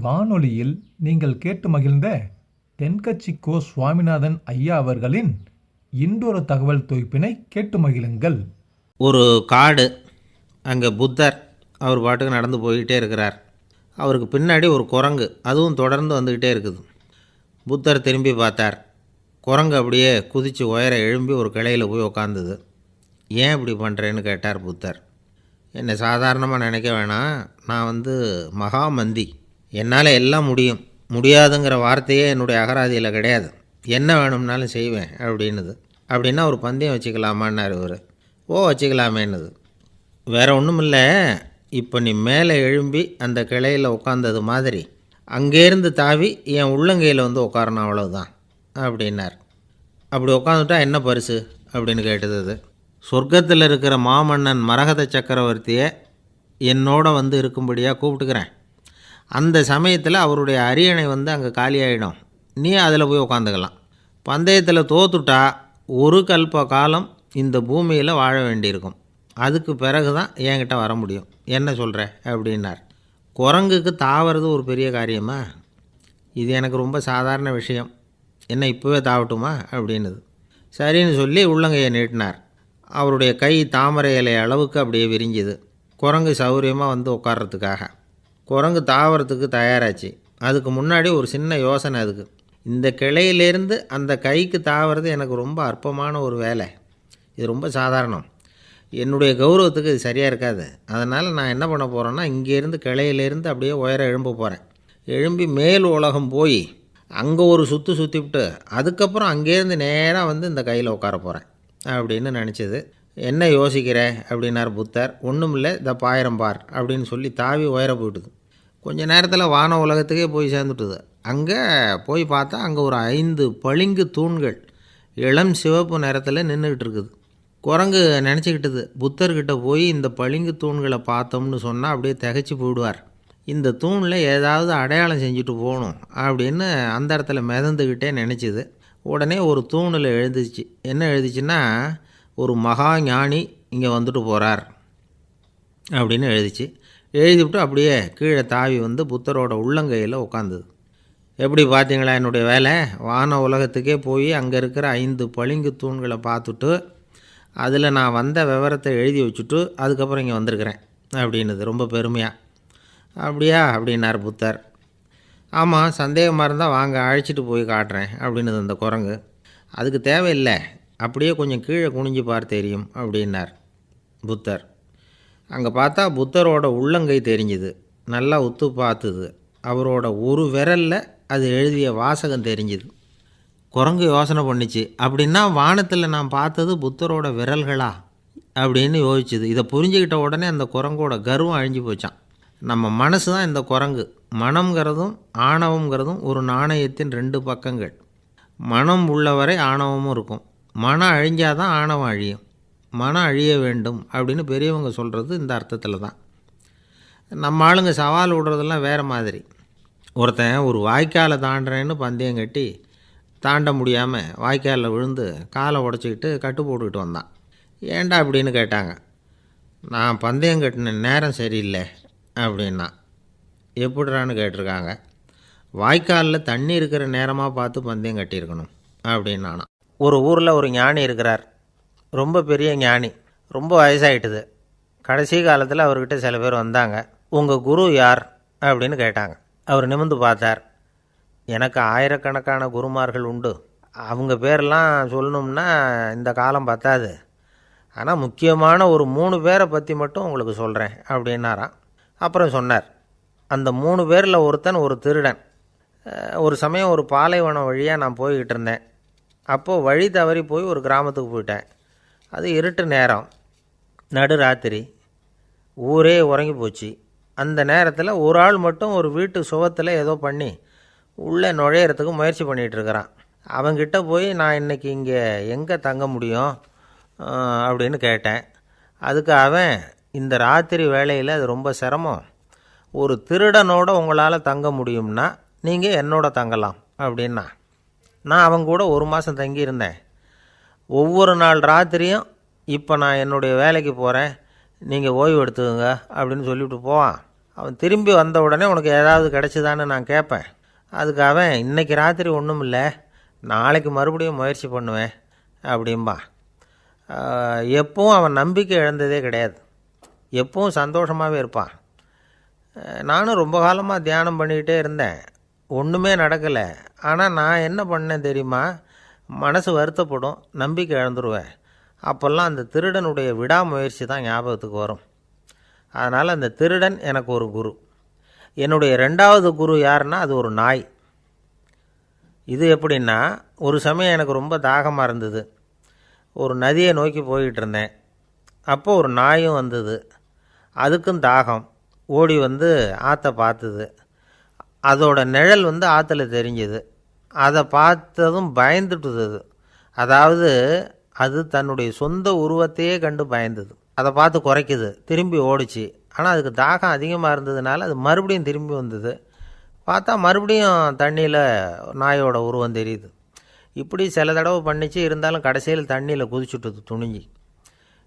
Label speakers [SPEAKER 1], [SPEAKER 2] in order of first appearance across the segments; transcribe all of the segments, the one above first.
[SPEAKER 1] வானொலியில் நீங்கள் கேட்டு மகிழ்ந்த தென்கட்சி கோ சுவாமிநாதன் ஐயா அவர்களின் இன்றொரு தகவல் தொகுப்பினை கேட்டு மகிழுங்கள்.
[SPEAKER 2] ஒரு காடு, அங்கே புத்தர் அவர் பாட்டுக்கு நடந்து போய்கிட்டே இருக்கிறார். அவருக்கு பின்னாடி ஒரு குரங்கு, அதுவும் தொடர்ந்து வந்துக்கிட்டே இருக்குது. புத்தர் திரும்பி பார்த்தார். குரங்கு அப்படியே குதித்து உயர எழும்பி ஒரு கிளையில் போய் உக்காந்துது. ஏன் இப்படி பண்ணுறேன்னு கேட்டார் புத்தர். என்னை சாதாரணமாக நினைக்க வேணாம், நான் மகாமந்தி, என்னால் எல்லாம் முடியும், முடியாதுங்கிற வார்த்தையே என்னுடைய அகராதியில் கிடையாது, என்ன வேணும்னாலும் செய்வேன் அப்படின்னுது. அப்படின்னா ஒரு பந்தயம் வச்சுக்கலாமான்னார் இவர். வச்சுக்கலாமேன்னுது. வேறு ஒன்றும் இல்லை, இப்போ நீ மேலே எழும்பி அந்த கிளையில் உட்காந்தது மாதிரி அங்கேருந்து தாவி என் உள்ளங்கையில் உட்காரணும், அவ்வளவுதான் அப்படின்னார். அப்படி உட்காந்துட்டா என்ன பரிசு அப்படின்னு கேட்டது அது. சொர்க்கத்தில் இருக்கிற மாமன்னன் மரகத சக்கரவர்த்தியை என்னோட இருக்கும்படியாக கூப்பிட்டுக்கிறேன். அந்த சமயத்தில் அவருடைய அரியணை அங்கே காலியாகிடும், நீ அதில் போய் உட்காந்துக்கலாம். பந்தயத்தில் தோத்துட்டா ஒரு கல்ப காலம் இந்த பூமியில் வாழ வேண்டியிருக்கும், அதுக்கு பிறகு தான் என்கிட்ட வர முடியும், என்ன சொல்கிற அப்படின்னார். குரங்குக்கு தாவறது ஒரு பெரிய காரியமா? இது எனக்கு ரொம்ப சாதாரண விஷயம், என்ன இப்போவே தாவட்டுமா அப்படின்னுது. சரின்னு சொல்லி உள்ளங்கையை நீட்டினார். அவருடைய கை தாமரை இலை அளவுக்கு அப்படியே விரிஞ்சுது. குரங்கு சௌகரியமாக உட்கார்றதுக்காக. குரங்கு தாவறதுக்கு தயாராச்சு. அதுக்கு முன்னாடி ஒரு சின்ன யோசனை அதுக்கு. இந்த கிளையிலேருந்து அந்த கைக்கு தாவறது எனக்கு ரொம்ப அற்பமான ஒரு வேலை, இது ரொம்ப சாதாரணம், என்னுடைய கௌரவத்துக்கு இது சரியாக இருக்காது. அதனால் நான் என்ன பண்ண போகிறேன்னா, இங்கேருந்து கிளையிலேருந்து அப்படியே உயர எழும்ப போகிறேன். எழும்பி மேல் உலகம் போய் அங்கே ஒரு சுற்றிவிட்டு அதுக்கப்புறம் அங்கேருந்து நேராக இந்த கையில் உட்கார போகிறேன் அப்படின்னு நினச்சிது. என்ன யோசிக்கிற அப்படின்னார் புத்தர். ஒன்றும் இல்லை, இந்த பாயிரம் பார் அப்படின்னு சொல்லி தாவி உயர போயிட்டுது. கொஞ்சம் நேரத்தில் வான உலகத்துக்கே போய் சேர்ந்துட்டுது. அங்கே போய் பார்த்தா அங்கே ஒரு 5 பளிங்கு தூண்கள் இளம் சிவப்பு நிறத்தில் நின்றுக்கிட்டு இருக்குது. குரங்கு நினச்சிக்கிட்டது, புத்தர்கிட்ட போய் இந்த பளிங்கு தூண்களை பார்த்தோம்னு சொன்னால் அப்படியே திகைச்சி போயிடுவார், இந்த தூணில் ஏதாவது அடையாளம் செஞ்சுட்டு போகணும் அப்படின்னு அந்த இடத்துல மிதந்துக்கிட்டே நினச்சிது. உடனே ஒரு தூணில் எழுதிச்சு. என்ன எழுதிச்சுன்னா, ஒரு மகா ஞானி இங்கே வந்துட்டு போகிறார் அப்படின்னு எழுதிச்சு. எழுதிவிட்டு அப்படியே கீழே தாவி புத்தரோட உள்ளங்கையில் உட்காந்துது. எப்படி பார்த்தீங்களா என்னுடைய வேலை? வான உலகத்துக்கே போய் அங்கே இருக்கிற 5 பளிங்கு தூண்களை பார்த்துட்டு அதில் நான் வந்த விவரத்தை எழுதி வச்சுட்டு அதுக்கப்புறம் இங்கே வந்திருக்கிறேன் அப்படின்னுது ரொம்ப பெருமையாக. அப்படியா அப்படின்னார் புத்தர். ஆமாம், சந்தேகமாக இருந்தால் வாங்க, அழைச்சிட்டு போய் காட்டுறேன் அப்படின்னுது அந்த குரங்கு. அதுக்கு தேவையில்லை, அப்படியே கொஞ்சம் கீழே குனிஞ்சு பார்த்து தெரியும் அப்படின்னார் புத்தர். அங்கே பார்த்தா புத்தரோட உள்ளங்கை தெரிஞ்சுது. நல்லா உத்து பார்த்துது. அவரோட ஒரு விரலில் அது எழுதிய வாசகம் தெரிஞ்சுது. குரங்கு யோசனை பண்ணிச்சு, அப்படின்னா வானத்தில் நான் பார்த்தது புத்தரோட விரல்களா அப்படின்னு யோசிச்சுது. இதை புரிஞ்சுக்கிட்ட உடனே அந்த குரங்கோட கர்வம் அழிஞ்சு போச்சான். நம்ம மனசு தான் இந்த குரங்கு. மனம்ங்கிறதும் ஆணவங்கிறதும் ஒரு நாணயத்தின் 2 பக்கங்கள். மனம் உள்ளவரை ஆணவமும் இருக்கும். மனம் அழிஞ்சாதான் ஆணவம் அழியும். மனம் அழிய வேண்டும் அப்படின்னு பெரியவங்க சொல்கிறது இந்த அர்த்தத்தில் தான். நம்ம ஆளுங்க சவால் விடுறதெல்லாம் வேறு மாதிரி. ஒருத்தன் ஒரு வாய்க்காலை தாண்டுறேன்னு பந்தயம் கட்டி தாண்ட முடியாமல் வாய்க்காலில் விழுந்து காலை உடச்சிக்கிட்டு கட்டு போட்டுக்கிட்டு வந்தான். ஏன்டா அப்படின்னு கேட்டாங்க. நான் பந்தயம் கட்டின நேரம் சரியில்லை அப்படின்னா. எப்படிறான்னு கேட்டிருக்காங்க. வாய்க்காலில் தண்ணி இருக்கிற நேரமாக பார்த்து பந்தயம் கட்டியிருக்கணும் அப்படின்னானா. ஒரு ஊரில் ஒரு ஞானி இருக்கிறார், ரொம்ப பெரிய ஞானி, ரொம்ப வயசாகிட்டுது. கடைசி காலத்தில் அவர்கிட்ட சில பேர் வந்தாங்க. உங்கள் குரு யார் அப்படின்னு கேட்டாங்க. அவர் நிமிர்ந்து பார்த்தார். எனக்கு ஆயிரக்கணக்கான குருமார்கள் உண்டு, அவங்க பேரெல்லாம் சொல்லணும்னா இந்த காலம் பத்தாது, ஆனால் முக்கியமான ஒரு 3 பேரை பற்றி மட்டும் உங்களுக்கு சொல்கிறேன் அப்படின்னாராம். அப்புறம் சொன்னார், அந்த 3 பேரில் ஒருத்தன் ஒரு திருடன். ஒரு சமயம் ஒரு பாலைவனம் வழியாக நான் போய்கிட்டு இருந்தேன். அப்போது வழி தவறி போய் ஒரு கிராமத்துக்கு போயிட்டேன். அது இருட்டு நேரம், நடு ராத்திரி, ஊரே உறங்கி போச்சு. அந்த நேரத்தில் ஒரு ஆள் மட்டும் ஒரு வீட்டு சுவத்தில் ஏதோ பண்ணி உள்ளே நுழையிறதுக்கு முயற்சி பண்ணிகிட்ருக்கிறான். அவங்கிட்ட போய் நான் இன்றைக்கி இங்கே எங்கே தங்க முடியும் அப்படின்னு கேட்டேன். அதுக்கு அவன், இந்த ராத்திரி வேளையில் அது ரொம்ப சிரமம், ஒரு திருடனோட உங்களால் தங்க முடியும்னா நீங்கள் என்னோட தங்கலாம் அப்படின்னா. நான் அவங்க கூட 1 மாதம் தங்கியிருந்தேன். ஒவ்வொரு நாள் ராத்திரியும் இப்போ நான் என்னுடைய வேலைக்கு போகிறேன், நீங்கள் ஓய்வு எடுத்துக்கோங்க அப்படின்னு சொல்லிவிட்டு போவான். அவன் திரும்பி வந்த உடனே உனக்கு ஏதாவது கிடச்சிதான்னு நான் கேட்பேன். அதுக்கு அவன் இன்றைக்கி ராத்திரி ஒன்றும் இல்லை, நாளைக்கு மறுபடியும் முயற்சி பண்ணுவேன் அப்படிம்பான். எப்பவும் அவன் நம்பிக்கை இழந்ததே கிடையாது, எப்பவும் சந்தோஷமாகவே இருப்பான். நானும் ரொம்ப காலமாக தியானம் பண்ணிக்கிட்டே இருந்தேன், ஒன்றுமே நடக்கலை. ஆனால் நான் என்ன பண்ணேன் தெரியுமா? மனசு வருத்தப்படும், நம்பிக்கை இழந்துருவேன். அப்போல்லாம் அந்த திருடனுடைய விடாமுயற்சி தான் ஞாபகத்துக்கு வரும். அதனால் அந்த திருடன் எனக்கு ஒரு குரு. என்னுடைய 2வது குரு யாருன்னா அது ஒரு நாய். இது எப்படின்னா, ஒரு சமயம் எனக்கு ரொம்ப தாகமாக இருந்தது. ஒரு நதியை நோக்கி போய்கிட்டு இருந்தேன். அப்போ ஒரு நாயும் வந்தது, அதுக்கும் தாகம். ஓடி வந்து ஆற்றை பார்த்துது. அதோட நிழல் வந்து ஆற்றுல தெரிஞ்சுது. அதை பார்த்ததும் பயந்துட்டுது. அதாவது அது தன்னுடைய சொந்த உருவத்தையே கண்டு பயந்தது. அதை பார்த்து குறைக்குது, திரும்பி ஓடிச்சு. ஆனால் அதுக்கு தாகம் அதிகமாக இருந்ததுனால அது மறுபடியும் திரும்பி வந்தது. பார்த்தா மறுபடியும் தண்ணியில் நாயோட உருவம் தெரியுது. இப்படி சில தடவை பண்ணிச்சு. இருந்தாலும் கடைசியில் தண்ணியில் குதிச்சுட்டுது துணிஞ்சி.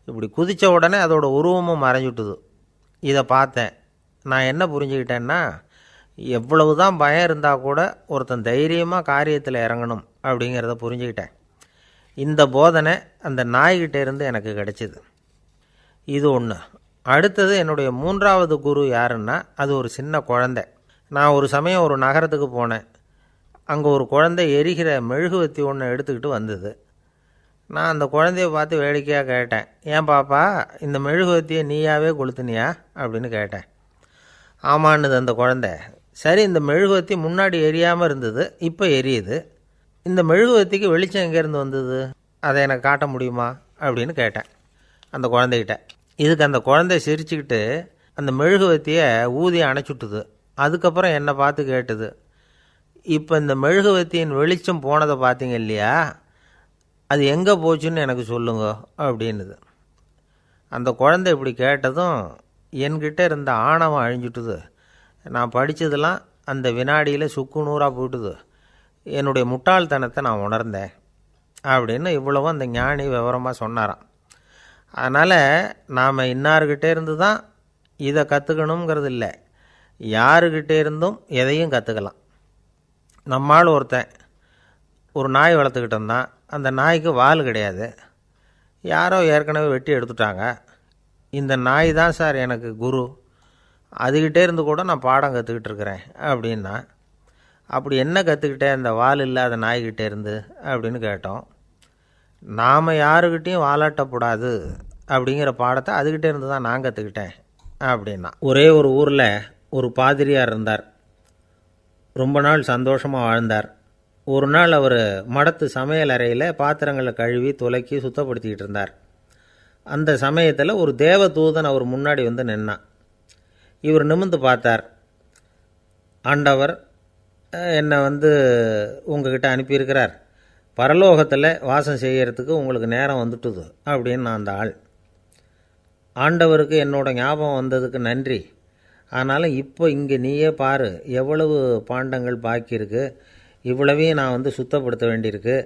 [SPEAKER 2] இப்படி குதித்த உடனே அதோட உருவமும் மறைஞ்சுட்டுது. இதை பார்த்தேன். நான் என்ன புரிஞ்சுக்கிட்டேன்னா, எவ்வளவு தான் பயம் இருந்தால் கூட ஒருத்தன் தைரியமாக காரியத்தில் இறங்கணும் அப்படிங்கிறத புரிஞ்சுக்கிட்டேன். இந்த போதனை அந்த நாய்கிட்ட இருந்து எனக்கு கிடைச்சிது. இது ஒன்று. அடுத்தது என்னுடைய 3வது குரு யாருன்னா அது ஒரு சின்ன குழந்தை. நான் ஒரு சமயம் ஒரு நகரத்துக்கு போனேன். அங்கே ஒரு குழந்தை எரிகிற மெழுகுவத்தி ஒன்று எடுத்துக்கிட்டு வந்தது. நான் அந்த குழந்தைய பார்த்து வேடிக்கையாக கேட்டேன், ஏன் பாப்பா இந்த மெழுகுவத்தியை நீயாவே கொளுத்துனியா அப்படின்னு கேட்டேன். ஆமான்னுது அந்த குழந்தை. சரி, இந்த மெழுகுவத்தி முன்னாடி எரியாமல் இருந்தது, இப்போ எரியுது. இந்த மெழுகுவத்திக்கு வெளிச்சம் எங்கேருந்து வந்தது, அதை எனக்கு காட்ட முடியுமா அப்படின்னு கேட்டேன் அந்த குழந்தைகிட்ட. இதுக்கு அந்த குழந்தை சிரிச்சுக்கிட்டு அந்த மெழுகுவத்தியை ஊதி அணைச்சுட்டுது. அதுக்கப்புறம் என்னை பார்த்து கேட்டுது, இப்போ இந்த மெழுகுவத்தியின் வெளிச்சம் போனதை பார்த்தீங்க இல்லையா, அது எங்கே போச்சுன்னு எனக்கு சொல்லுங்க அப்படின்னுது. அந்த குழந்தை இப்படி கேட்டதும் என்கிட்ட இருந்த ஆணவம் அழிஞ்சுட்டுது. நான் படித்ததெல்லாம் அந்த வினாடியில் சுக்கு நூறாக போயிட்டுது. என்னுடைய முட்டாள்தனத்தை நான் உணர்ந்தேன் அப்படின்னு இவ்வளவும் அந்த ஞானி விவரமாக சொன்னாராம். அதனால் நாம் இன்னார்கிட்டே இருந்து தான் இதை கற்றுக்கணுங்கிறது இல்லை, யாருக்கிட்டே இருந்தும் எதையும் கற்றுக்கலாம். நம்மால் ஒருத்தன் ஒரு நாய் வளர்த்துக்கிட்டு இருந்தான். அந்த நாய்க்கு வால் கிடையாது, யாரோ ஏற்கனவே வெட்டி எடுத்துட்டாங்க. இந்த நாய் தான் சார் எனக்கு குரு, அதுக்கிட்டே இருந்து கூட நான் பாடம் கற்றுக்கிட்டு இருக்கிறேன் அப்படின்னா. அப்படி என்ன கற்றுக்கிட்டேன் அந்த வால் இல்லாத நாய்கிட்டே இருந்து அப்படின்னு கேட்டோம். நாம் யாருக்கிட்டேயும் வாலாட்டக்கூடாது அப்படிங்கிற பாடத்தை அதுக்கிட்டே இருந்து தான் நான் கற்றுக்கிட்டேன் அப்படின்னா. ஒரே ஒரு ஊரில் ஒரு பாதிரியார் இருந்தார். ரொம்ப நாள் சந்தோஷமாக வாழ்ந்தார். ஒரு நாள் அவர் மடத்து சமையல் அறையில் பாத்திரங்களை கழுவி துலக்கி சுத்தப்படுத்திக்கிட்டு இருந்தார். அந்த சமயத்தில் ஒரு தேவதூதன் அவர் முன்னாடி வந்து நின்னான். இவர் நிமிர்ந்து பார்த்தார். ஆண்டவர் என்னை உங்ககிட்ட அனுப்பியிருக்கிறார், பரலோகத்தில் வாசம் செய்கிறதுக்கு உங்களுக்கு நேரம் வந்துட்டுது அப்படின்னு அந்த ஆள். ஆண்டவருக்கு என்னோட ஞாபகம் வந்ததுக்கு நன்றி. ஆனாலும் இப்போ இங்கே நீயே பாரு, எவ்வளவு பாண்டங்கள் பாக்கி இருக்குது, இவ்வளவையும் நான் சுத்தப்படுத்த வேண்டியிருக்கு.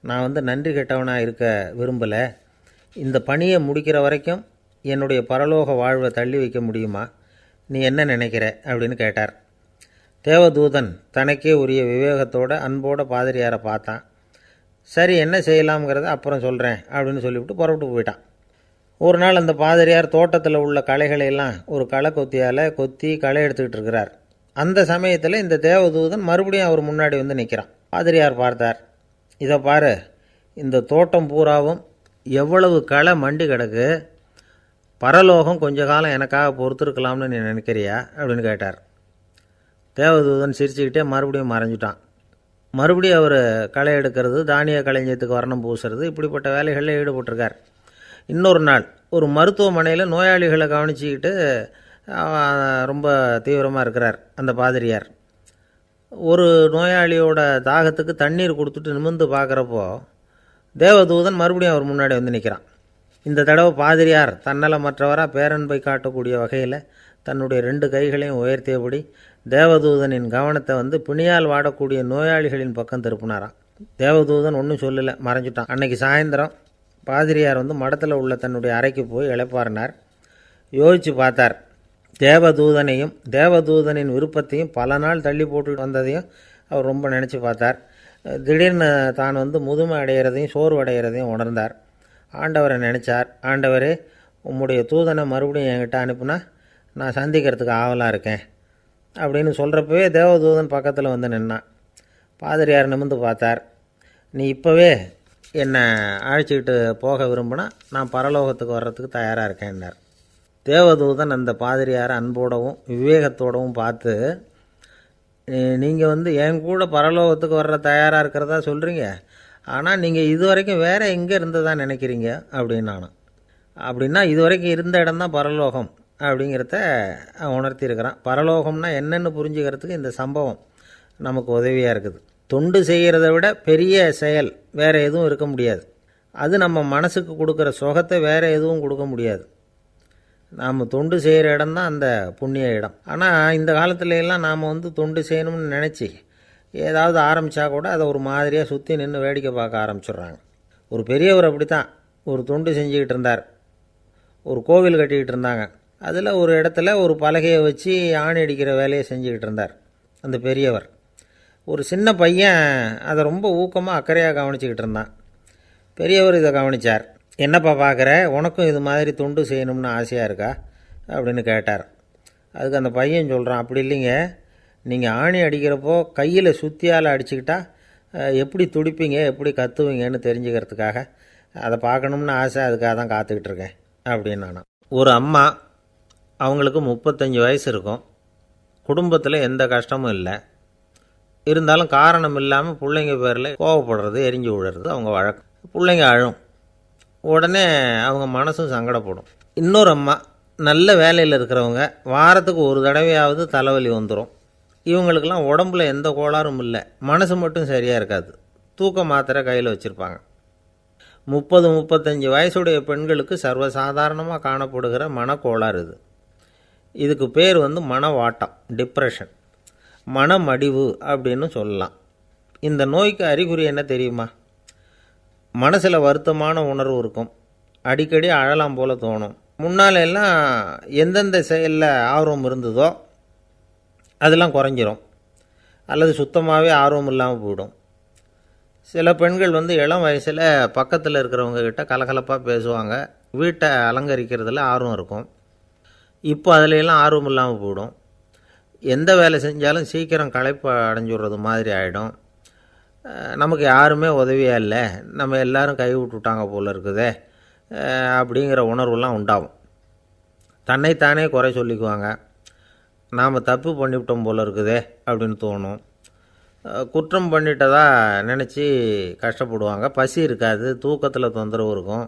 [SPEAKER 2] நான் நன்றி கெட்டவனாக இருக்க விரும்பலை. இந்த பணியை முடிக்கிற வரைக்கும் என்னுடைய பரலோக வாழ்வை தள்ளி வைக்க முடியுமா, நீ என்ன நினைக்கிற அப்படின்னு கேட்டார். தேவதூதன் தனக்கே உரிய விவேகத்தோட அன்போட பாதிரியாரை பார்த்தான். சரி, என்ன செய்யலாம்ங்கிறத அப்புறம் சொல்கிறேன் அப்படின்னு சொல்லிவிட்டு புறப்பட்டு போயிட்டான். ஒரு நாள் அந்த பாதிரியார் தோட்டத்தில் உள்ள களைகளையெல்லாம் ஒரு களை கொத்தியால் கொத்தி களை எடுத்துக்கிட்டு இருக்கிறார். அந்த சமயத்தில் இந்த தேவதூதன் மறுபடியும் அவர் முன்னாடி நிற்கிறான். பாதிரியார் பார்த்தார். இதை பாரு, இந்த தோட்டம் பூராவும் எவ்வளவு களை மண்டி கிடக்கு, பரலோகம் கொஞ்ச காலம் எனக்காக பொறுத்திருக்கலாம்னு நீ நினைக்கிறியா அப்படின்னு கேட்டார். தேவதூதன் சிரிச்சுக்கிட்டே மறுபடியும் மறைஞ்சிட்டான். மறுபடியும் அவர் களை எடுக்கிறது, தானிய களஞ்சியத்துக்கு வர்ணம் பூசுறது, இப்படிப்பட்ட வேலைகளில் ஈடுபட்டிருக்கார். இன்னொரு நாள் ஒரு மருத்துவமனையில் நோயாளிகளை கவனிச்சிக்கிட்டு ரொம்ப தீவிரமாக இருக்கிறார் அந்த பாதிரியார். ஒரு நோயாளியோட தாகத்துக்கு தண்ணீர் கொடுத்துட்டு நிமிர்ந்து பார்க்குறப்போ தேவதூதன் மறுபடியும் அவர் முன்னாடி நிற்கிறான். இந்த தடவை பாதிரியார் தன்னலமற்றவராக பேரன்பை காட்டக்கூடிய வகையில் தன்னுடைய 2 கைகளையும் உயர்த்தியபடி தேவதூதனின் கவனத்தை பிணியால் வாடக்கூடிய நோயாளிகளின் பக்கம் திருப்பினாராம். தேவதூதன் ஒன்றும் சொல்லலை, மறைஞ்சிட்டான். அன்னைக்கு சாயந்தரம் பாதிரியார் மடத்தில் உள்ள தன்னுடைய அறைக்கு போய் இளைப்பாறினார். யோசித்து பார்த்தார். தேவதூதனின் விருப்பத்தையும் பல நாள் தள்ளி போட்டு வந்ததையும் அவர் ரொம்ப நினச்சி பார்த்தார். திடீர்னு தான் முதுமை அடைகிறதையும் சோர்வு அடைகிறதையும் உணர்ந்தார். ஆண்டவரை நினச்சார். ஆண்டவரே, உம்முடைய தூதனை மறுபடியும் என்கிட்ட அனுப்புனா நான் சந்திக்கிறதுக்கு ஆவலாக இருக்கேன் அப்படின்னு சொல்கிறப்பவே தேவதூதன் பக்கத்தில் நின்னான். பாதிரியார் நிமிர்ந்து பார்த்தார். நீ இப்போவே என்னை அழைச்சிக்கிட்டு போக விரும்பினா நான் பரலோகத்துக்கு வர்றதுக்கு தயாராக இருக்கேன்னார். தேவதூதன் அந்த பாதிரியாரை அன்போடவும் விவேகத்தோடவும் பார்த்து, நீங்கள் என் கூட பரலோகத்துக்கு வர்ற தயாராக இருக்கிறதா சொல்கிறீங்க, ஆனால் நீங்கள் இது வரைக்கும் வேறு எங்கே இருந்ததா நினைக்கிறீங்க அப்படின்னானு. அப்படின்னா இது வரைக்கும் இருந்த இடம்தான் பரலோகம் அப்படிங்கிறத உணர்த்தியிருக்கிறான். பரலோகம்னா என்னென்னு புரிஞ்சுக்கிறதுக்கு இந்த சம்பவம் நமக்கு உதவியாக இருக்குது. தொண்டு செய்கிறத விட பெரிய செயல் வேறு எதுவும் இருக்க முடியாது. அது நம்ம மனசுக்கு கொடுக்குற சுகத்தை வேறு எதுவும் கொடுக்க முடியாது. நாம் தொண்டு செய்கிற இடம்தான் அந்த புண்ணிய இடம். ஆனால் இந்த காலத்துல எல்லாம் நாம் தொண்டு செய்யணும்னு நினச்சி ஏதாவது ஆரம்பித்தா கூட அதை ஒரு மாதிரியாக சுற்றி நின்று வேடிக்கை பார்க்க ஆரம்பிச்சிடுறாங்க. ஒரு பெரியவர் அப்படி தான் ஒரு தொண்டு செஞ்சுக்கிட்டு இருந்தார். ஒரு கோவில் கட்டிக்கிட்டு இருந்தாங்க. அதில் ஒரு இடத்துல ஒரு பலகையை வச்சு ஆணி அடிக்கிற வேலையை செஞ்சுக்கிட்டு இருந்தார் அந்த பெரியவர். ஒரு சின்ன பையன் அதை ரொம்ப ஊக்கமாக அக்கறையாக கவனிச்சிக்கிட்டு இருந்தான். பெரியவர் இதை கவனித்தார். என்னப்பா பார்க்குற, உனக்கும் இது மாதிரி தொண்டு செய்யணும்னு ஆசையாக இருக்கா அப்படின்னு கேட்டார். அதுக்கு அந்த பையன் சொல்கிறான், அப்படி இல்லைங்க, நீங்கள் ஆணி அடிக்கிறப்போ கையில் சுத்தியால் அடிச்சுக்கிட்டா எப்படி துடிப்பீங்க, எப்படி கத்துவீங்கன்னு தெரிஞ்சுக்கிறதுக்காக அதை பார்க்கணும்னு ஆசை, அதுக்காக தான் காத்துக்கிட்டு இருக்கேன் அப்படின்னு நானும். ஒரு அம்மா, அவங்களுக்கு 35 வயசு இருக்கும். குடும்பத்தில் எந்த கஷ்டமும் இல்லை. இருந்தாலும் காரணம் இல்லாமல் பிள்ளைங்க பேரில் கோவப்படுறது, எரிஞ்சு விடுறது அவங்க வழக்கம். பிள்ளைங்க அழும். உடனே அவங்க மனசும் சங்கடப்படும். இன்னொரு அம்மா, நல்ல வேலையில் இருக்கிறவங்க, வாரத்துக்கு ஒரு தடவையாவது தலைவலி வந்துடும். இவங்களுக்கெல்லாம் உடம்புல எந்த கோளாறும் இல்லை, மனசு மட்டும் சரியாக இருக்காது. தூக்க மாத்திரை கையில் வச்சுருப்பாங்க. 30-35 வயசுடைய பெண்களுக்கு சர்வசாதாரணமாக காணப்படுகிற மனக்கோளாறு இது. இதுக்கு பேர் மனவாட்டம், டிப்ரெஷன், மனமடிவு அப்படின்னு சொல்லலாம். இந்த நோய்க்கு அறிகுறி என்ன தெரியுமா? மனசில் வருத்தமான உணர்வு இருக்கும். அடிக்கடி அழலாம் போல தோணும். முன்னால் எல்லாம் எந்தெந்த செயலில் ஆர்வம் இருந்ததோ அதெல்லாம் குறைஞ்சிரும், அல்லது சுத்தமாகவே ஆர்வம் இல்லாமல் போயிடும். சில பெண்கள் இளம் வயசில் பக்கத்தில் இருக்கிறவங்க கிட்ட கலகலப்பாக பேசுவாங்க, வீட்டை அலங்கரிக்கிறதுல ஆர்வம் இருக்கும். இப்போ அதிலெல்லாம் ஆர்வம் இல்லாமல் போயிடும். எந்த வேலை செஞ்சாலும் சீக்கிரம் களைப்பு அடைஞ்சுடுறது மாதிரி ஆகிடும். நமக்கு யாருமே உதவியாக இல்லை, நம்ம எல்லோரும் கை விட்டுட்டாங்க போல் இருக்குதே அப்படிங்கிற உணர்வுலாம் உண்டாகும். தன்னைத்தானே குறை சொல்லிக்குவாங்க. நாம் தப்பு பண்ணிவிட்டோம் போல் இருக்குதே அப்படின்னு தோணும். குற்றம் பண்ணிட்டதா நினச்சி கஷ்டப்படுவாங்க. பசி இருக்காது, தூக்கத்தில் தொந்தரவு இருக்கும்.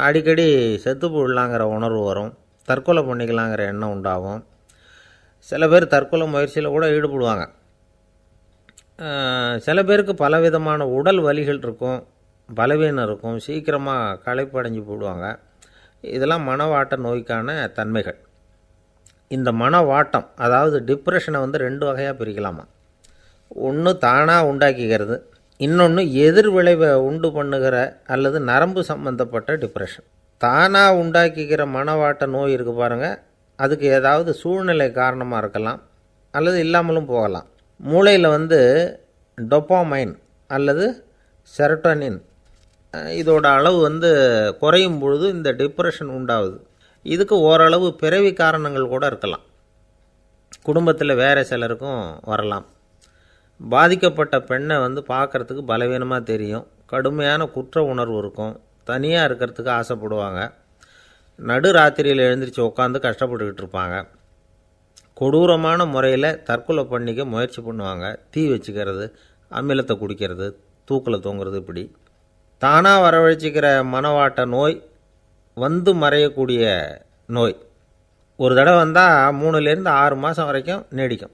[SPEAKER 2] அடிக்கடி செத்து போடலாங்கிற உணர்வு வரும். தற்கொலை பண்ணிக்கலாங்கிற எண்ணம் உண்டாகும். சில பேர் தற்கொலை முயற்சியில் கூட ஈடுபடுவாங்க. சில பேருக்கு பலவிதமான உடல் வலிகள் இருக்கும், பலவீனம் இருக்கும், சீக்கிரமாக களைப்படைஞ்சு போடுவாங்க. இதெல்லாம் மனவாட்ட நோய்க்கான தன்மைகள். இந்த மனவாட்டம், அதாவது டிப்ரெஷனை 2 வகையாக பிரிக்கலாமா. ஒன்று தானாக உண்டாக்கிக்கிறது, இன்னொன்று எதிர் விளைவை உண்டு பண்ணுகிற அல்லது நரம்பு சம்பந்தப்பட்ட டிப்ரெஷன். தானாக உண்டாக்கிக்கிற மனவாட்ட நோய் இருக்குது பாருங்கள், அதுக்கு ஏதாவது சூழ்நிலை காரணமாக இருக்கலாம், அல்லது இல்லாமலும் போகலாம். மூளையில் டொப்பாமைன் அல்லது செரட்டோனின் இதோட அளவு குறையும் பொழுது இந்த டிப்ரெஷன் உண்டாகுது. இதுக்கு ஓரளவு பிறவி காரணங்கள் கூட இருக்கலாம். குடும்பத்தில் வேறு சிலருக்கும் வரலாம். பாதிக்கப்பட்ட பெண்ணை பார்க்குறதுக்கு பலவீனமாக தெரியும், கடுமையான குற்ற உணர்வு இருக்கும், தனியாக இருக்கிறதுக்கு ஆசைப்படுவாங்க, நடு ராத்திரியில் எழுந்திரிச்சு உட்காந்து கஷ்டப்பட்டுக்கிட்டு இருப்பாங்க, கொடூரமான முறையில் தற்கொலை பண்ணிக்க முயற்சி பண்ணுவாங்க, தீ வச்சுக்கிறது, அமிலத்தை குடிக்கிறது, தூக்கில் தொங்குறது. இப்படி தானாக வரவழைச்சிக்கிற மனவாட்ட நோய் மறையக்கூடிய நோய். ஒரு தடவை வந்தால் 3லேருந்து 6 மாதம் வரைக்கும் நீடிக்கும்.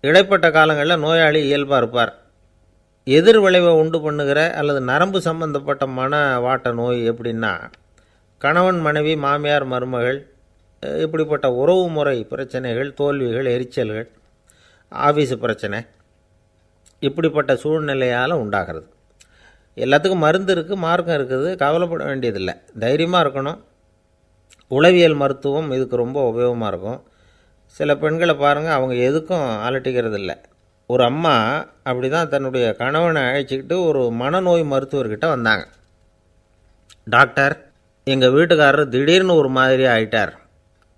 [SPEAKER 2] இடைப்பட்ட காலங்களில் நோயாளி இயல்பாக இருப்பார். எதிர் விளைவை உண்டு பண்ணுகிற அல்லது நரம்பு சம்பந்தப்பட்ட மனவாட்ட நோய் எப்படின்னா, கணவன் மனைவி, மாமியார் மருமகள், இப்படிப்பட்ட உறவு முறை பிரச்சனைகள், தோல்விகள், எரிச்சல்கள், ஆஃபீஸு பிரச்சனை, இப்படிப்பட்ட சூழ்நிலையால் உண்டாகிறது. எல்லாத்துக்கும் மருந்து இருக்குது, மார்க்கம் இருக்குது, கவலைப்பட வேண்டியதில்லை, தைரியமாக இருக்கணும். உளவியல் மருத்துவம் இதுக்கு ரொம்ப உபயோகமாக இருக்கும். சில பெண்களை பாருங்கள், அவங்க எதுக்கும் அலட்டிக்கிறது இல்லை. ஒரு அம்மா அப்படி தான் தன்னுடைய கணவனை அழைச்சிக்கிட்டு ஒரு மனநோய் மருத்துவர்கிட்ட வந்தாங்க. டாக்டர், எங்கள் வீட்டுக்காரர் திடீர்னு ஒரு மாதிரி ஆயிட்டார்,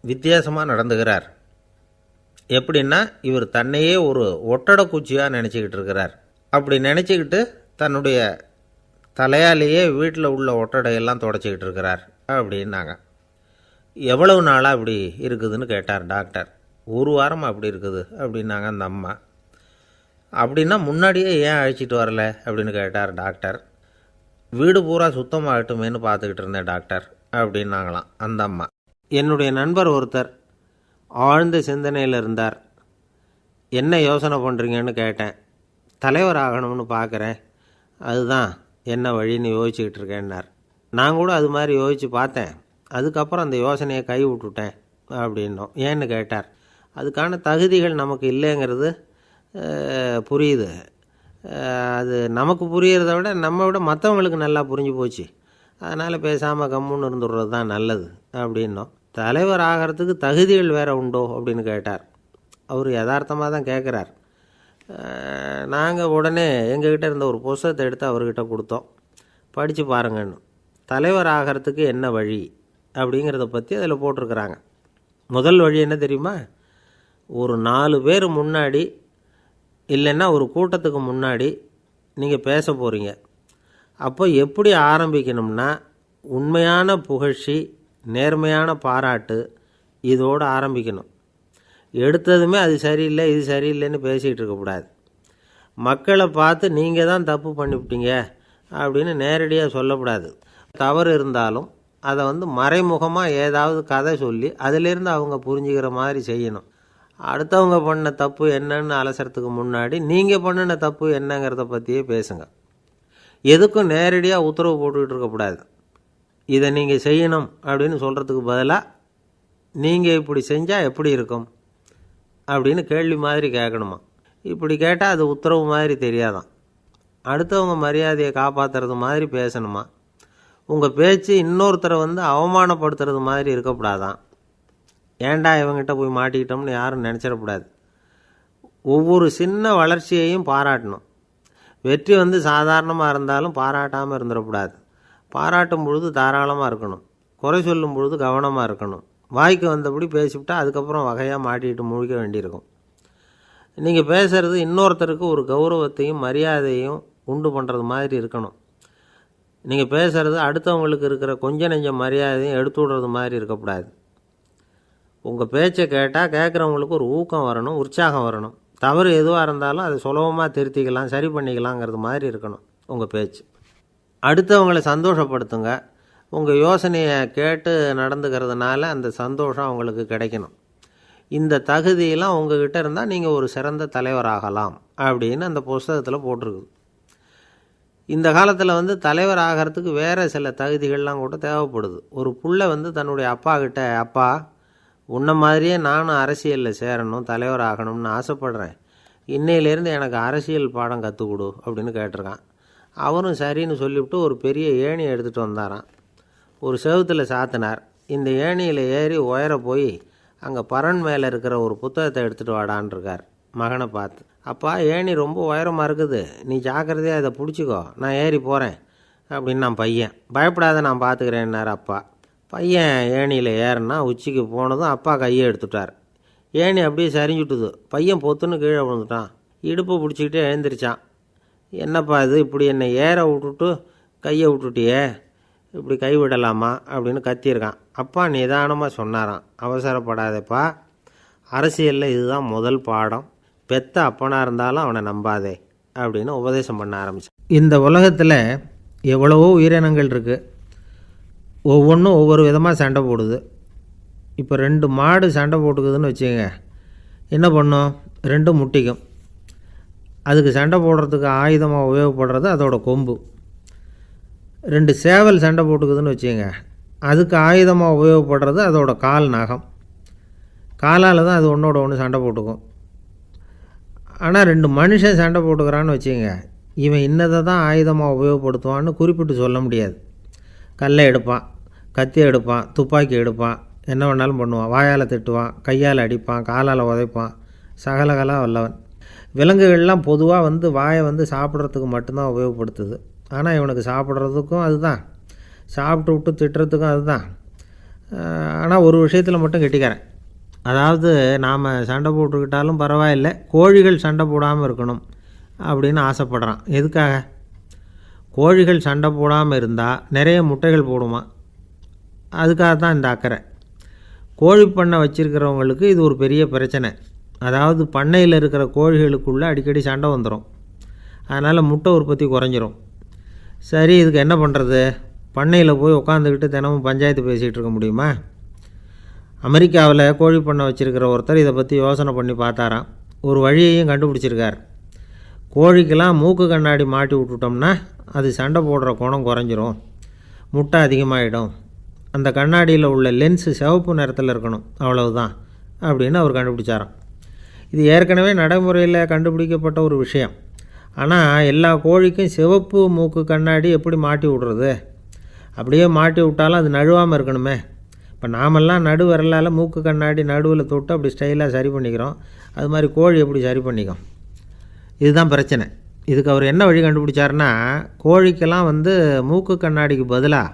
[SPEAKER 2] வித்தியாசமாக நடந்துக்கிறார். எப்படின்னா, இவர் தன்னையே ஒரு ஒட்டடை குச்சியாக நினச்சிக்கிட்டு இருக்கிறார். அப்படி நினச்சிக்கிட்டு தன்னுடைய தலையாலேயே வீட்டில் உள்ள ஒட்டடையெல்லாம் தொடச்சிக்கிட்டு இருக்கிறார் அப்படின்னாங்க. எவ்வளவு நாளாக அப்படி இருக்குதுன்னு கேட்டார் டாக்டர். ஒரு வாரமாக அப்படி இருக்குது அப்படின்னாங்க அந்த அம்மா. அப்படின்னா முன்னாடியே ஏன் அழைச்சிட்டு வரல அப்படின்னு கேட்டார் டாக்டர். வீடு பூரா சுத்தமாகட்டுமேனு பார்த்துக்கிட்டு இருந்தேன் டாக்டர் அப்படின்னாங்களாம் அந்த அம்மா. என்னுடைய நண்பர் ஒருத்தர் ஆழ்ந்த சிந்தனையில் இருந்தார். என்ன யோசனை பண்ணுறீங்கன்னு கேட்டேன். தலைவர் ஆகணும்னு பார்க்குறேன், அதுதான் என்ன வழின்னு யோசிச்சுக்கிட்டு இருக்கேன்னார். நான் கூட அது மாதிரி யோசித்து பார்த்தேன், அதுக்கப்புறம் அந்த யோசனையை கை விட்டுட்டேன் அப்படின்னோம். ஏன்னு கேட்டார். அதுக்கான தகுதிகள் நமக்கு இல்லைங்கிறது புரியுது. அது நமக்கு புரியறத விட நம்ம விட மற்றவங்களுக்கு நல்லா புரிஞ்சு போச்சு. அதனால் பேசாமல் கம்முன்னு இருந்துடுறது தான் நல்லது அப்படின்னோம். தலைவர் ஆகிறதுக்கு தகுதிகள் வேறு உண்டோ அப்படின்னு கேட்டார். அவர் யதார்த்தமாக தான் கேட்குறார். நாங்கள் உடனே எங்ககிட்ட இருந்த ஒரு புஸ்தகத்தை எடுத்து அவர்கிட்ட கொடுத்தோம். படித்து பாருங்கன்னு. தலைவர் ஆகிறதுக்கு என்ன வழி அப்படிங்கிறத பற்றி அதில் போட்டிருக்கிறாங்க. முதல் வழி என்ன தெரியுமா? ஒரு 4 பேர் முன்னாடி இல்லைன்னா ஒரு கூட்டத்துக்கு முன்னாடி நீங்கள் பேச போகிறீங்க. அப்போ எப்படி ஆரம்பிக்கணும்னா, உண்மையான புகழ்ச்சி, நேர்மையான பாராட்டு, இதோடு ஆரம்பிக்கணும். எடுத்ததுமே அது சரியில்லை இது சரியில்லைன்னு பேசிகிட்டு இருக்கக்கூடாது. மக்களை பார்த்து நீங்கள் தான் தப்பு பண்ணிவிட்டீங்க அப்படின்னு நேரடியாக சொல்லக்கூடாது. தவறு இருந்தாலும் அதை மறைமுகமாக ஏதாவது கதை சொல்லி அதிலிருந்து அவங்க புரிஞ்சுக்கிற மாதிரி செய்யணும். அடுத்தவங்க பண்ண தப்பு என்னன்னு அலசறதுக்கு முன்னாடி நீங்கள் பண்ணின தப்பு என்னங்கிறத பற்றியே பேசுங்க. எதுக்கும் நேரடியாக உத்தரவு போட்டுக்கிட்டு இருக்கக்கூடாது. இதை நீங்கள் செய்யணும் அப்படின்னு சொல்கிறதுக்கு பதிலாக நீங்கள் இப்படி செஞ்சால் எப்படி இருக்கும் அப்படின்னு கேள்வி மாதிரி கேட்கணுமா. இப்படி கேட்டால் அது உத்தரவு மாதிரி தெரியாதான். அடுத்தவங்க மரியாதையை காப்பாற்றுறது மாதிரி பேசணுமா. உங்கள் பேச்சு இன்னொருத்தரை அவமானப்படுத்துறது மாதிரி இருக்கக்கூடாதான். ஏண்டா இவங்கிட்ட போய் மாட்டிக்கிட்டோம்னு யாரும் நினச்சிடக்கூடாது. ஒவ்வொரு சின்ன வளர்ச்சியையும் பாராட்டணும். வெற்றி சாதாரணமாக இருந்தாலும் பாராட்டாமல் இருந்துடக்கூடாது. பாராட்டும் பொழுது தாராளமாக இருக்கணும். குறை சொல்லும் பொழுது கவனமாக இருக்கணும். வாய்க்கு வந்தபடி பேசிவிட்டால் அதுக்கப்புறம் வகையாக மாட்டிக்கிட்டு முழிக்க வேண்டியிருக்கும். நீங்கள் பேசுகிறது இன்னொருத்தருக்கு ஒரு கௌரவத்தையும் மரியாதையும் உண்டு பண்ணுறது மாதிரி இருக்கணும். நீங்கள் பேசுகிறது அடுத்தவங்களுக்கு இருக்கிற கொஞ்ச நெஞ்ச மரியாதையும் எடுத்து விடுறது மாதிரி இருக்கக்கூடாது. உங்கள் பேச்சை கேட்டால் கேட்குறவங்களுக்கு ஒரு ஊக்கம் வரணும், உற்சாகம் வரணும். தவறு எதுவாக இருந்தாலும் அதை சுலபமாக திருத்திக்கலாம், சரி பண்ணிக்கலாங்கிறது மாதிரி இருக்கணும் உங்கள் பேச்சு. அடுத்தவங்களை சந்தோஷப்படுத்துங்க. உங்கள் யோசனையை கேட்டு நடந்துக்கிறதுனால அந்த சந்தோஷம் அவங்களுக்கு கிடைக்கணும். இந்த தகுதியெல்லாம் உங்ககிட்ட இருந்தால் நீங்கள் ஒரு சிறந்த தலைவராகலாம் அப்படின்னு அந்த புஸ்தகத்தில் போட்டிருக்குது. இந்த காலத்தில் தலைவர் ஆகிறதுக்கு வேறு சில தகுதிகள்லாம் கூட தேவைப்படுது. ஒரு புள்ள தன்னுடைய அப்பா கிட்ட, அப்பா உன்ன மாதிரியே நானும் அரசியலில் சேரணும், தலைவர் ஆகணும்னு ஆசைப்படுறேன், இன்னையிலேருந்து எனக்கு அரசியல் பாடம் கற்றுக் கொடு அப்படின்னு கேட்டிருக்கான். அவரும் சரின்னு சொல்லிவிட்டு ஒரு பெரிய ஏணியை எடுத்துகிட்டு வந்தாராம். ஒரு செவுத்தில் சாத்தினார். இந்த ஏணியில் ஏறி உயர போய் அங்கே பரன் மேலே இருக்கிற ஒரு புத்தகத்தை எடுத்துகிட்டு வாடான்னு இருக்கார். மகனை பார்த்து, அப்பா ஏணி ரொம்ப உயரமாக இருக்குது, நீ ஜாக்கிரதையாக இதை பிடிச்சிக்கோ, நான் ஏறி போகிறேன் அப்படின்னு நான் பையன். பயப்படாத, நான் பார்த்துக்கிறேன்னார் அப்பா. பையன் ஏணியில் ஏறினா உச்சிக்கு போனதும் அப்பா கையை எடுத்துட்டார். ஏணி அப்படியே சரிஞ்சுட்டுது. பையன் பொத்துன்னு கீழே விழுந்துட்டான். இடுப்பை பிடிச்சிக்கிட்டே எழுந்திரிச்சான். என்னப்பா இது, இப்படி என்னை ஏற விட்டுட்டு கையை விட்டுட்டியே, இப்படி கை விடலாமா அப்படின்னு கத்தியிருக்கான். அப்பா நிதானமாக சொன்னாராம், அவசரப்படாதேப்பா, அரசியலில் இதுதான் முதல் பாடம், பெத்த அப்பனாக இருந்தாலும் அவனை நம்பாதே அப்படின்னு உபதேசம் பண்ண ஆரம்பித்தான். இந்த உலகத்தில் எவ்வளவோ உயிரினங்கள் இருக்குது. ஒவ்வொன்றும் ஒவ்வொரு விதமாக சண்டை போடுது. இப்போ 2 மாடு சண்டை போட்டுக்குதுன்னு வச்சுக்கோங்க, என்ன பண்ணும்? 2 முட்டிக்கும். அதுக்கு சண்டை போடுறதுக்கு ஆயுதமாக உபயோகப்படுறது அதோட கொம்பு. 2 சேவல் சண்டை போட்டுக்குதுன்னு வச்சுக்கோங்க, அதுக்கு ஆயுதமாக உபயோகப்படுறது அதோட கால் நகம். காலால் தான் அது ஒன்றோட ஒன்று சண்டை போட்டுக்கும். ஆனால் 2 மனுஷன் சண்டை போட்டுக்கிறான்னு வச்சுக்கோங்க, இவன் இன்னதை தான் ஆயுதமாக உபயோகப்படுத்துவான்னு குறிப்பிட்டு சொல்ல முடியாது. கல்லை எடுப்பான், கத்தி எடுப்பான், துப்பாக்கி எடுப்பான், என்ன வேணாலும் பண்ணுவான். வாயால் திட்டுவான், கையால் அடிப்பான், காலால் உதைப்பான், சகலகலா வல்லவன். விலங்குகள்லாம் பொதுவாக வாயை சாப்பிட்றதுக்கு மட்டும்தான் உபயோகப்படுத்துது. ஆனால் இவனுக்கு சாப்பிட்றதுக்கும் அதுதான், சாப்பிட்டு விட்டு திட்டுறதுக்கும் அதுதான். ஆனால் ஒரு விஷயத்தில் மட்டும் கெட்டிக்காரன். அதாவது நாம் சண்டை போட்டுக்கிட்டாலும் பரவாயில்லை, கோழிகள் சண்டை போடாமல் இருக்கணும் அப்படின்னு ஆசைப்படுறான். எதுக்காக? கோழிகள் சண்டை போடாமல் இருந்தால் நிறைய முட்டைகள் போடுமா, அதுக்காக தான் இந்த அக்கறை. கோழி பண்ணை வச்சுருக்கிறவங்களுக்கு இது ஒரு பெரிய பிரச்சனை. அதாவது பண்ணையில் இருக்கிற கோழிகளுக்குள்ளே அடிக்கடி சண்டை வந்துடும். அதனால் முட்டை உற்பத்தி குறைஞ்சிரும். சரி, இதுக்கு என்ன பண்ணுறது? பண்ணையில் போய் உட்காந்துக்கிட்டு தினமும் பஞ்சாயத்து பேசிகிட்டு இருக்க முடியுமா? அமெரிக்காவில் கோழி பண்ணை வச்சுருக்கிற ஒருத்தர் இதை பற்றி யோசனை பண்ணி பார்த்தாராம். ஒரு வழியையும் கண்டுபிடிச்சிருக்கார். கோழிக்கெல்லாம் மூக்கு கண்ணாடி மாட்டி விட்டுட்டோம்னா அது சண்டை போடுற குணம் குறைஞ்சிரும், முட்டை அதிகமாகிடும். அந்த கண்ணாடியில் உள்ள லென்ஸு சிவப்பு நிறத்தில் இருக்கணும், அவ்வளவுதான் அப்படின்னு அவர் கண்டுபிடிச்சாராம். இது ஏற்கனவே நடைமுறையில் கண்டுபிடிக்கப்பட்ட ஒரு விஷயம். ஆனால் எல்லா கோழிக்கும் சிவப்பு மூக்கு கண்ணாடி எப்படி மாட்டி விட்றது? அப்படியே மாட்டி விட்டாலும் அது நழுவாமல் இருக்கணுமே. இப்போ நாமெல்லாம் நடு விரலால் மூக்கு கண்ணாடி நடுவில் தொட்டு அப்படி ஸ்டைலாக சரி பண்ணிக்கிறோம். அது மாதிரி கோழி எப்படி சரி பண்ணிக்கும்? இதுதான் பிரச்சனை. இதுக்கு அவர் என்ன வழி கண்டுபிடிச்சாருன்னா, கோழிக்கெல்லாம் மூக்கு கண்ணாடிக்கு பதிலாக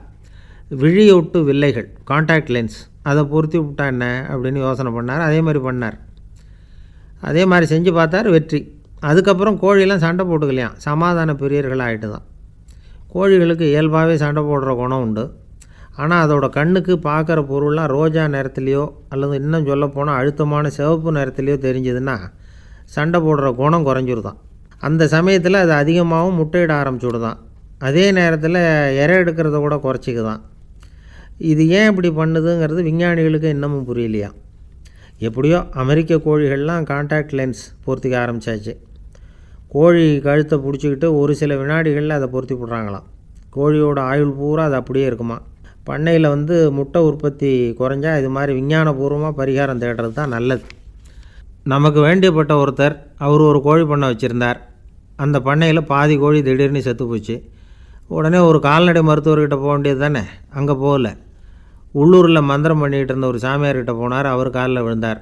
[SPEAKER 2] விழியொட்டு வில்லைகள், காண்டாக்ட் லென்ஸ், அதை பொருத்தி விட்டா என்ன அப்படின்னு யோசனை பண்ணார். அதே மாதிரி பண்ணார். அதே மாதிரி செஞ்சு பார்த்தார், வெற்றி. அதுக்கப்புறம் கோழியெல்லாம் சண்டை போட்டுக்கலையாம், சமாதான பிரியர்கள் ஆகிட்டு தான். கோழிகளுக்கு இயல்பாகவே சண்டை போடுற குணம் உண்டு. ஆனால் அதோட கண்ணுக்கு பார்க்குற பொருள்லாம் ரோஜா நிறத்துலையோ அல்லது இன்னும் சொல்லப்போனால் அழுத்தமான சிவப்பு நிறத்துலையோ தெரிஞ்சதுன்னா சண்டை போடுற குணம் குறைஞ்சிருதான். அந்த சமயத்தில் அது அதிகமாகவும் முட்டையிட ஆரம்பிச்சுடுதான். அதே நேரத்தில் இறை எடுக்கிறத கூட குறைச்சிக்குதான். இது ஏன் இப்படி பண்ணுதுங்கிறது விஞ்ஞானிகளுக்கு இன்னமும் புரியலையா. எப்படியோ அமெரிக்க கோழிகள்லாம் காண்டாக்ட் லென்ஸ் பொருத்திக்க ஆரம்பித்தாச்சு. கோழி கழுத்தை பிடிச்சிக்கிட்டு ஒரு சில வினாடிகளில் அதை பொருத்தி விட்றாங்களாம். கோழியோட ஆயுள் பூரா அது அப்படியே இருக்குமா. பண்ணையில் முட்டை உற்பத்தி குறைஞ்சா இது மாதிரி விஞ்ஞானபூர்வமாக பரிகாரம் தேடுறது தான் நல்லது. நமக்கு வேண்டியப்பட்ட ஒருத்தர், அவர் ஒரு கோழி பண்ணை வச்சுருந்தார். அந்த பண்ணையில் பாதி கோழி திடீர்னு செத்து போச்சு. உடனே ஒரு கால்நடை மருத்துவர்கிட்ட போக வேண்டியது தானே. அங்கே போகல. உள்ளூரில் மந்திரம் பண்ணிகிட்டு இருந்த ஒரு சாமியார்கிட்ட போனார். அவர் காலில் விழுந்தார்.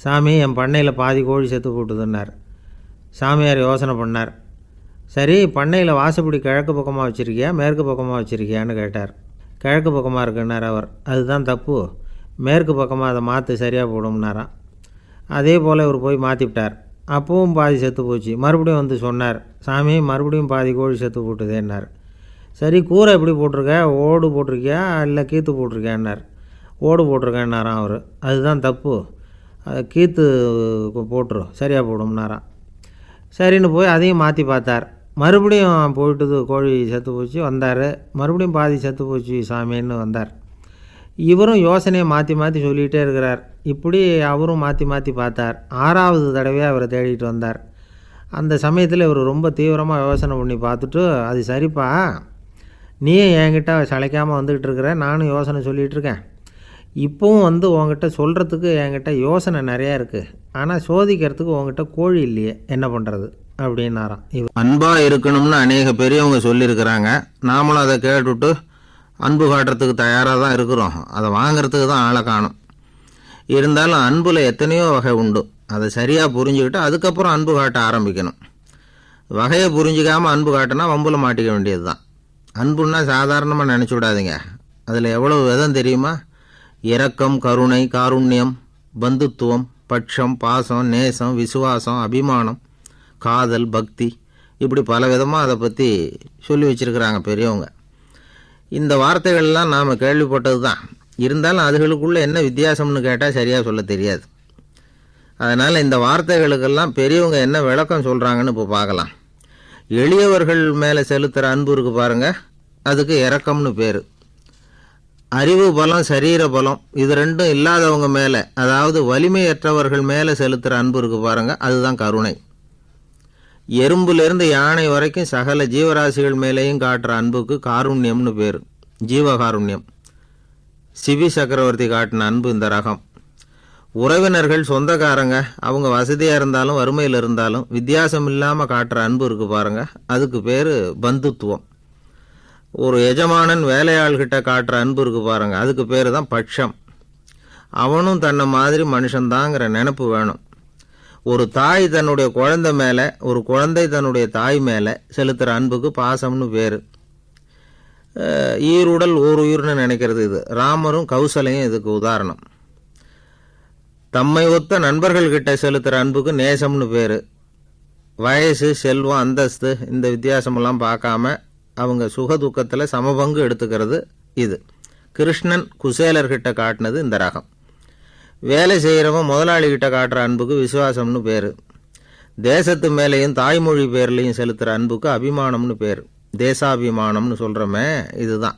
[SPEAKER 2] சாமி, என் பண்ணையில் பாதி கோழி செத்து போட்டுதுன்னார். சாமியார் யோசனை பண்ணார். சரி, பண்ணையில் வாசப்படி கிழக்கு பக்கமாக வச்சுருக்கியா மேற்கு பக்கமாக வச்சுருக்கியான்னு கேட்டார். கிழக்கு பக்கமாக இருக்குன்னார் அவர். அதுதான் தப்பு, மேற்கு பக்கமாக அதை மாற்று, சரியாக போடும்னாராம். அதே போல் இவர் போய் மாற்றிவிட்டார். அப்பவும் பாதி செத்து போச்சு. மறுபடியும் சொன்னார், சாமி மறுபடியும் பாதி கோழி செத்து போட்டுதேன்னார். சரி, கூரை எப்படி போட்டிருக்க, ஓடு போட்டிருக்கியா இல்லை கீத்து போட்டிருக்கியான்னார். ஓடு போட்டிருக்கேன்னாராம் அவர். அதுதான் தப்பு, கீத்து போட்டுரு, சரியாக போடும்னாராம். சரின்னு போய் அதையும் மாற்றி பார்த்தார். மறுபடியும் போயிட்டுது, கோழி செத்து போச்சு. வந்தார். மறுபடியும் பாதி செத்து போச்சு சாமின்னு வந்தார். இவரும் யோசனையை மாற்றி மாற்றி சொல்லிகிட்டே இருக்கிறார். இப்படி அவரும் மாற்றி மாற்றி பார்த்தார். 6வது தடவையாக அவரை தேடிட்டு வந்தார். அந்த சமயத்தில் இவர் ரொம்ப தீவிரமாக யோசனை பண்ணி பார்த்துட்டு, அது சரிப்பா, நீயும் என்கிட்ட சளைக்காமல் வந்துக்கிட்டு இருக்கிற, நானும் யோசனை சொல்லிகிட்ருக்கேன். இப்போவும் உங்ககிட்ட சொல்கிறதுக்கு என்கிட்ட யோசனை நிறையா இருக்குது. ஆனால் சோதிக்கிறதுக்கு உங்ககிட்ட கோழி இல்லையே, என்ன பண்ணுறது அப்படின்னாராம்.
[SPEAKER 3] அன்பாக இருக்கணும்னு அநேக பெரியவங்க சொல்லியிருக்கிறாங்க. நாமளும் அதை கேட்டுவிட்டு அன்பு காட்டுறதுக்கு தயாராக தான் இருக்கிறோம். அதை வாங்கிறதுக்கு தான் ஆளை காணும். இருந்தாலும் அன்பில் எத்தனையோ வகை உண்டு. அதை சரியாக புரிஞ்சுக்கிட்டு அதுக்கப்புறம் அன்பு காட்ட ஆரம்பிக்கணும். வகையை புரிஞ்சிக்காமல் அன்பு காட்டினா வம்பில் மாட்டிக்க வேண்டியது தான். அன்புன்னா சாதாரணமாக நினச்சி விடாதீங்க. அதில் எவ்வளோ விதம் தெரியுமா? இரக்கம், கருணை, காருண்யம், பந்துத்துவம், பட்சம், பாசம், நேசம், விசுவாசம், அபிமானம், காதல், பக்தி, இப்படி பல விதமாக அதை பற்றி சொல்லி வச்சுருக்கிறாங்க பெரியவங்க. இந்த வார்த்தைகள்லாம் நாம் கேள்விப்பட்டது தான். இருந்தாலும் அதுகளுக்குள்ளே என்ன வித்தியாசம்னு கேட்டால் சரியாக சொல்ல தெரியாது. அதனால் இந்த வார்த்தைகளுக்கெல்லாம் பெரியவங்க என்ன விளக்கம் சொல்கிறாங்கன்னு இப்போ பார்க்கலாம். எளியவர்கள் மேலே செலுத்துகிற அன்பு இருக்குது பாருங்கள், அதுக்கு இரக்கம்னு பேர். அறிவு பலம், சரீர பலம், இது ரெண்டும் இல்லாதவங்க மேலே, அதாவது வலிமையற்றவர்கள் மேலே செலுத்துகிற அன்பு இருக்குது பாருங்கள், அதுதான் கருணை. எறும்புலேருந்து யானை வரைக்கும் சகல ஜீவராசிகள் மேலேயும் காட்டுற அன்புக்கு காருண்யம்னு பேர், ஜீவகாருண்யம். சிபி சக்கரவர்த்தி காட்டின அன்பு இந்த ரகம். உறவினர்கள், சொந்தக்காரங்க, அவங்க வசதியாக இருந்தாலும் வறுமையில் இருந்தாலும் வித்தியாசம் இல்லாமல் காட்டுற அன்பு இருக்குது பாருங்கள், அதுக்கு பேர் பந்துத்துவம். ஒரு எஜமானன் வேலையாள்கிட்ட காட்டுற அன்பு இருக்கு பாருங்க, அதுக்கு பேர் தான் பட்சம். அவனும் தன்னை மாதிரி மனுஷன்தாங்கிற நினப்பு வேணும். ஒரு தாய் தன்னுடைய குழந்தை மேலே, ஒரு குழந்தை தன்னுடைய தாய் மேலே செலுத்துகிற அன்புக்கு பாசம்னு பேர். ஈருடல் ஓர் உயிர்னு நினைக்கிறது இது. ராமரும் கௌசலையும் இதுக்கு உதாரணம். தம்மை ஒத்த நண்பர்கள்கிட்ட செலுத்துகிற அன்புக்கு நேசம்னு பேர். வயசு, செல்வம், அந்தஸ்து இந்த வித்தியாசமெல்லாம் பார்க்காம அவங்க சுகதுக்கத்தில் சமபங்கு எடுத்துக்கிறது இது. கிருஷ்ணன் குசேலர்கிட்ட காட்டினது இந்த ரகம். வேலை செய்கிறவன் முதலாளிகிட்ட காட்டுற அன்புக்கு விசுவாசம்னு பேர். தேசத்து மேலேயும் தாய்மொழி பேர்லையும் செலுத்துகிற அன்புக்கு அபிமானம்னு பேர். தேசாபிமானம்னு சொல்கிறோமே இதுதான்.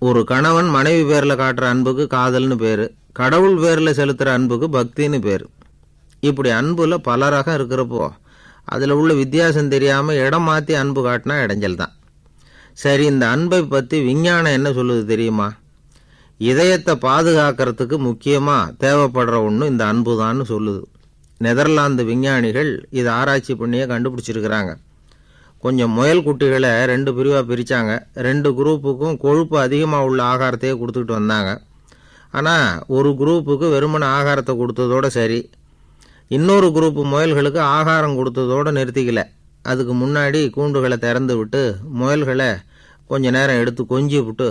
[SPEAKER 3] ஒரு கணவன் மனைவி பேரில் காட்டுற அன்புக்கு காதல்னு பேர். கடவுள் பேரில் செலுத்துகிற அன்புக்கு பக்தின்னு பேர். இப்படி அன்புல பல ரகம் இருக்கிறப்போ அதில் உள்ள வித்தியாசம் தெரியாமல் இடம் மாற்றி அன்பு காட்டினா இடைஞ்சல் தான். சரி, இந்த அன்பை பற்றி விஞ்ஞானம் என்ன சொல்லுது தெரியுமா? இதயத்தை பாதுகாக்கிறதுக்கு முக்கியமாக தேவைப்படுற ஒன்று இந்த அன்பு தான்னு சொல்லுது. நெதர்லாந்து விஞ்ஞானிகள் இதை ஆராய்ச்சி பண்ணியே கண்டுபிடிச்சிருக்கிறாங்க. கொஞ்சம் முயல் குட்டிகளை 2 பிரிவாக பிரித்தாங்க. 2 குரூப்புக்கும் கொழுப்பு அதிகமாக உள்ள ஆகாரத்தையே கொடுத்துக்கிட்டு வந்தாங்க. ஆனால் ஒரு குரூப்புக்கு வெறுமன ஆகாரத்தை கொடுத்ததோடு சரி, இன்னொரு குரூப்பு முயல்களுக்கு ஆகாரம் கொடுத்ததோடு நிறுத்திக்கல. அதுக்கு முன்னாடி கூண்டுகளை திறந்து விட்டு முயல்களை கொஞ்ச நேரம் எடுத்து கொஞ்சி விட்டு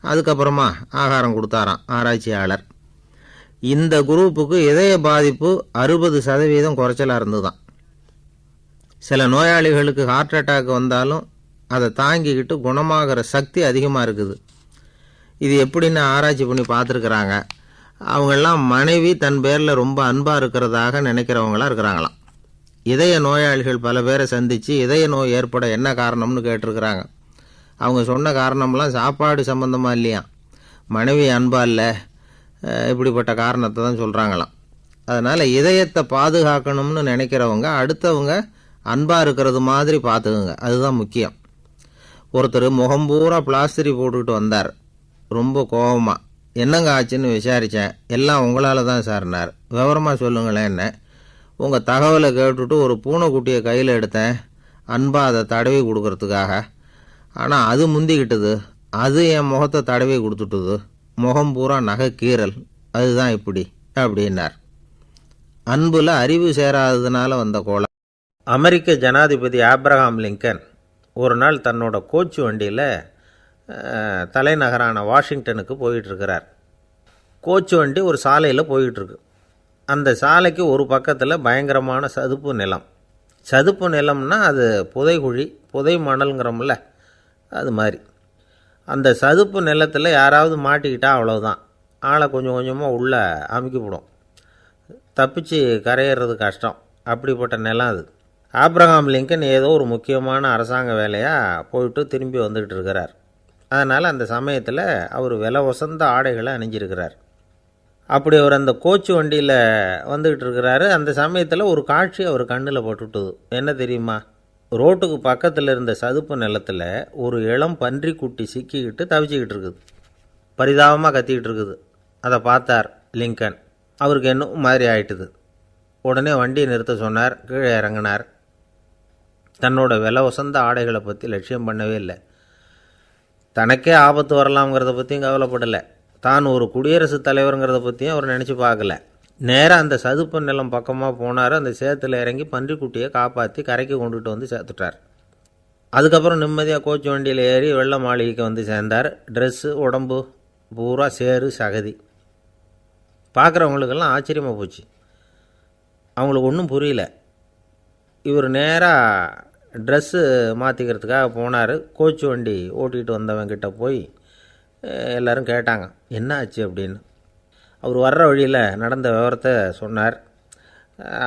[SPEAKER 3] அதுக்கப்புறமா ஆகாரம் கொடுத்தாராம் ஆராய்ச்சியாளர். இந்த குரூப்புக்கு இதய பாதிப்பு 60% குறைச்சலாக இருந்துதான். சில நோயாளிகளுக்கு ஹார்ட் அட்டாக் வந்தாலும் அதை தாங்கிக்கிட்டு குணமாகிற சக்தி அதிகமாக இருக்குது. இது எப்படின்னு ஆராய்ச்சி பண்ணி பார்த்துருக்குறாங்க. அவங்கெல்லாம் மனைவி தன் பேரில் ரொம்ப அன்பாக இருக்கிறதாக நினைக்கிறவங்களாம் இருக்கிறாங்களாம். இதய நோயாளிகள் பல பேரை சந்தித்து இதய நோய் ஏற்பட என்ன காரணம்னு கேட்டிருக்கிறாங்க. அவங்க சொன்ன காரணம்லாம் சாப்பாடு சம்மந்தமாக இல்லையா, மனைவி அன்பா இல்லை, இப்படிப்பட்ட காரணத்தை தான் சொல்கிறாங்களாம். அதனால் இதயத்தை பாதுகாக்கணும்னு நினைக்கிறவங்க அடுத்தவங்க அன்பாக இருக்கிறது மாதிரி பார்த்துக்குங்க, அதுதான் முக்கியம். ஒருத்தர் முகம் பூரா பிளாஸ்டரி போட்டுக்கிட்டு வந்தார். ரொம்ப கோபமாக, என்னங்க ஆச்சுன்னு விசாரித்தேன். எல்லாம் உங்களால் தான் சார்னார். விவரமாக சொல்லுங்களேன். என்ன உங்கள் தகவலை கேட்டுட்டு ஒரு பூனைக்குட்டியை கையில் எடுத்தேன், அன்பாக அதை தடவி கொடுக்கறதுக்காக. ஆனால் அது முந்திக்கிட்டது, அது என் முகத்தை தடவி கொடுத்துட்டுது, முகம் பூரா நகை கீறல், அதுதான் இப்படி அப்படின்னார். அன்பில் அறிவு சேராததுனால வந்த கோலம்.
[SPEAKER 2] அமெரிக்க ஜனாதிபதி ஆப்ரஹாம் லிங்கன் ஒரு நாள் தன்னோட கோச்சு வண்டியில் தலைநகரான வாஷிங்டனுக்கு போயிட்டுருக்கிறார். கோச்சு வண்டி ஒரு சாலையில் போயிட்டுருக்கு. அந்த சாலைக்கு ஒரு பக்கத்தில் பயங்கரமான சதுப்பு நிலம். சதுப்பு நிலம்னா அது புதைகுழி, புதை மணல்ங்கிறோம்ல, அது மாதிரி. அந்த சதுப்பு நிலத்தில் யாராவது மாட்டிக்கிட்டா அவ்வளோதான், ஆளை கொஞ்சம் கொஞ்சமாக உள்ளே அமுக்கிவிடும், தப்பிச்சு கரையிறது கஷ்டம். அப்படிப்பட்ட நிலம் அது. ஆப்ரஹாம் லிங்கன் ஏதோ ஒரு முக்கியமான அரசாங்க வேலையாக போயிட்டு திரும்பி வந்துக்கிட்டு இருக்கிறார். அதனால் அந்த சமயத்தில் அவர் விலை உசந்த ஆடைகளை அணிஞ்சிருக்கிறார். அப்படி அவர் அந்த கோச்சு வண்டியில் வந்துக்கிட்டு இருக்கிறாரு. அந்த சமயத்தில் ஒரு காட்சி அவர் கண்ணில் பட்டுட்டுது. என்ன தெரியுமா? ரோட்டுக்கு பக்கத்தில் இருந்த சதுப்பு நிலத்தில் ஒரு இளம் பன்றிக்குட்டி சிக்கிக்கிட்டு தவிச்சிக்கிட்டு இருக்குது, பரிதாபமாக கத்திக்கிட்டு இருக்குது. அதை பார்த்தார் லிங்கன். அவருக்கு என்ன மாதிரி ஆயிட்டுது. உடனே வண்டியை நிறுத்த சொன்னார். கீழே இறங்கினார். தன்னோட விலை உசந்த ஆடைகளை பற்றி லட்சியம் பண்ணவே இல்லை. தனக்கே ஆபத்து வரலாம்ங்கிறத பற்றியும் கவலைப்படலை. தான் ஒரு குடியரசுத் தலைவருங்கிறத பற்றியும் அவர் நினச்சி பார்க்கல. நேராக அந்த சதுப்பு நிலம் பக்கமாக போனார். அந்த சேத்துல இறங்கி பன்றிக்குட்டியை காப்பாற்றி கரைக்கு கொண்டுகிட்டு வந்து சேர்த்துட்டார். அதுக்கப்புறம் நிம்மதியாக கோச்சு வண்டியில் ஏறி வெள்ளை மாளிகைக்கு வந்து சேர்ந்தார். ட்ரெஸ்ஸு, உடம்பு பூரா சேறு சகதி. பார்க்குறவங்களுக்கெல்லாம் ஆச்சரியமாக போச்சு. அவங்களுக்கு ஒன்றும் புரியல. இவர் நேராக ட்ரெஸ்ஸு மாற்றிக்கிறதுக்காக போனார். கோச்சு வண்டி ஓட்டிகிட்டு வந்தவங்கிட்ட போய் எல்லோரும் கேட்டாங்க என்ன ஆச்சு அப்படின்னு. அவர் வர்ற வழியில் நடந்த விவரத்தை சொன்னார்.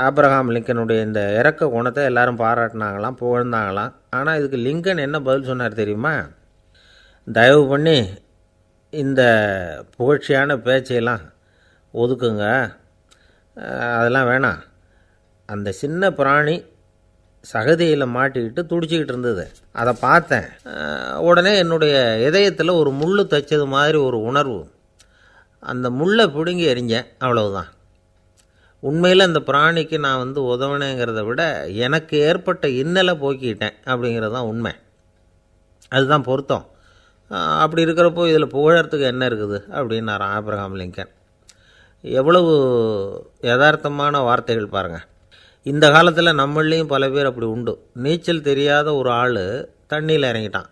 [SPEAKER 2] ஆப்ரஹாம் லிங்கனுடைய இந்த இறக்க குணத்தை எல்லாரும் பாராட்டினாங்களாம், புகழ்ந்தாங்களாம். ஆனால் இதுக்கு லிங்கன் என்ன பதில் சொன்னார் தெரியுமா? தயவு பண்ணி இந்த புகழ்ச்சியான பேச்சையெல்லாம் ஒதுக்குங்க, அதெல்லாம் வேணாம். அந்த சின்ன பிராணி சகதியில் மாட்டிக்கிட்டு துடிச்சிக்கிட்டு இருந்தது, அதை பார்த்தேன். உடனே என்னுடைய இதயத்தில் ஒரு முள் தைச்சது மாதிரி ஒரு உணர்வு. அந்த முள்ளை பிடுங்கி எறிஞ்சேன், அவ்வளவுதான். உண்மையில் அந்த பிராணிக்கு நான் உதவினேங்கிறத விட எனக்கு ஏற்பட்ட இன்னலை போக்கிட்டேன் அப்படிங்கிறது தான் உண்மை. அதுதான் பொருத்தம். அப்படி இருக்கிறப்போ இதில் புகழறதுக்கு என்ன இருக்குது அப்படின்னாராம் ஆபிரகாம் லிங்கன். எவ்வளவு யதார்த்தமான வார்த்தைகள் பாருங்கள். இந்த காலத்தில் நம்மளையும் பல பேர் அப்படி உண்டு. நீச்சல் தெரியாத ஒரு ஆள் தண்ணியில் இறங்கிட்டான்.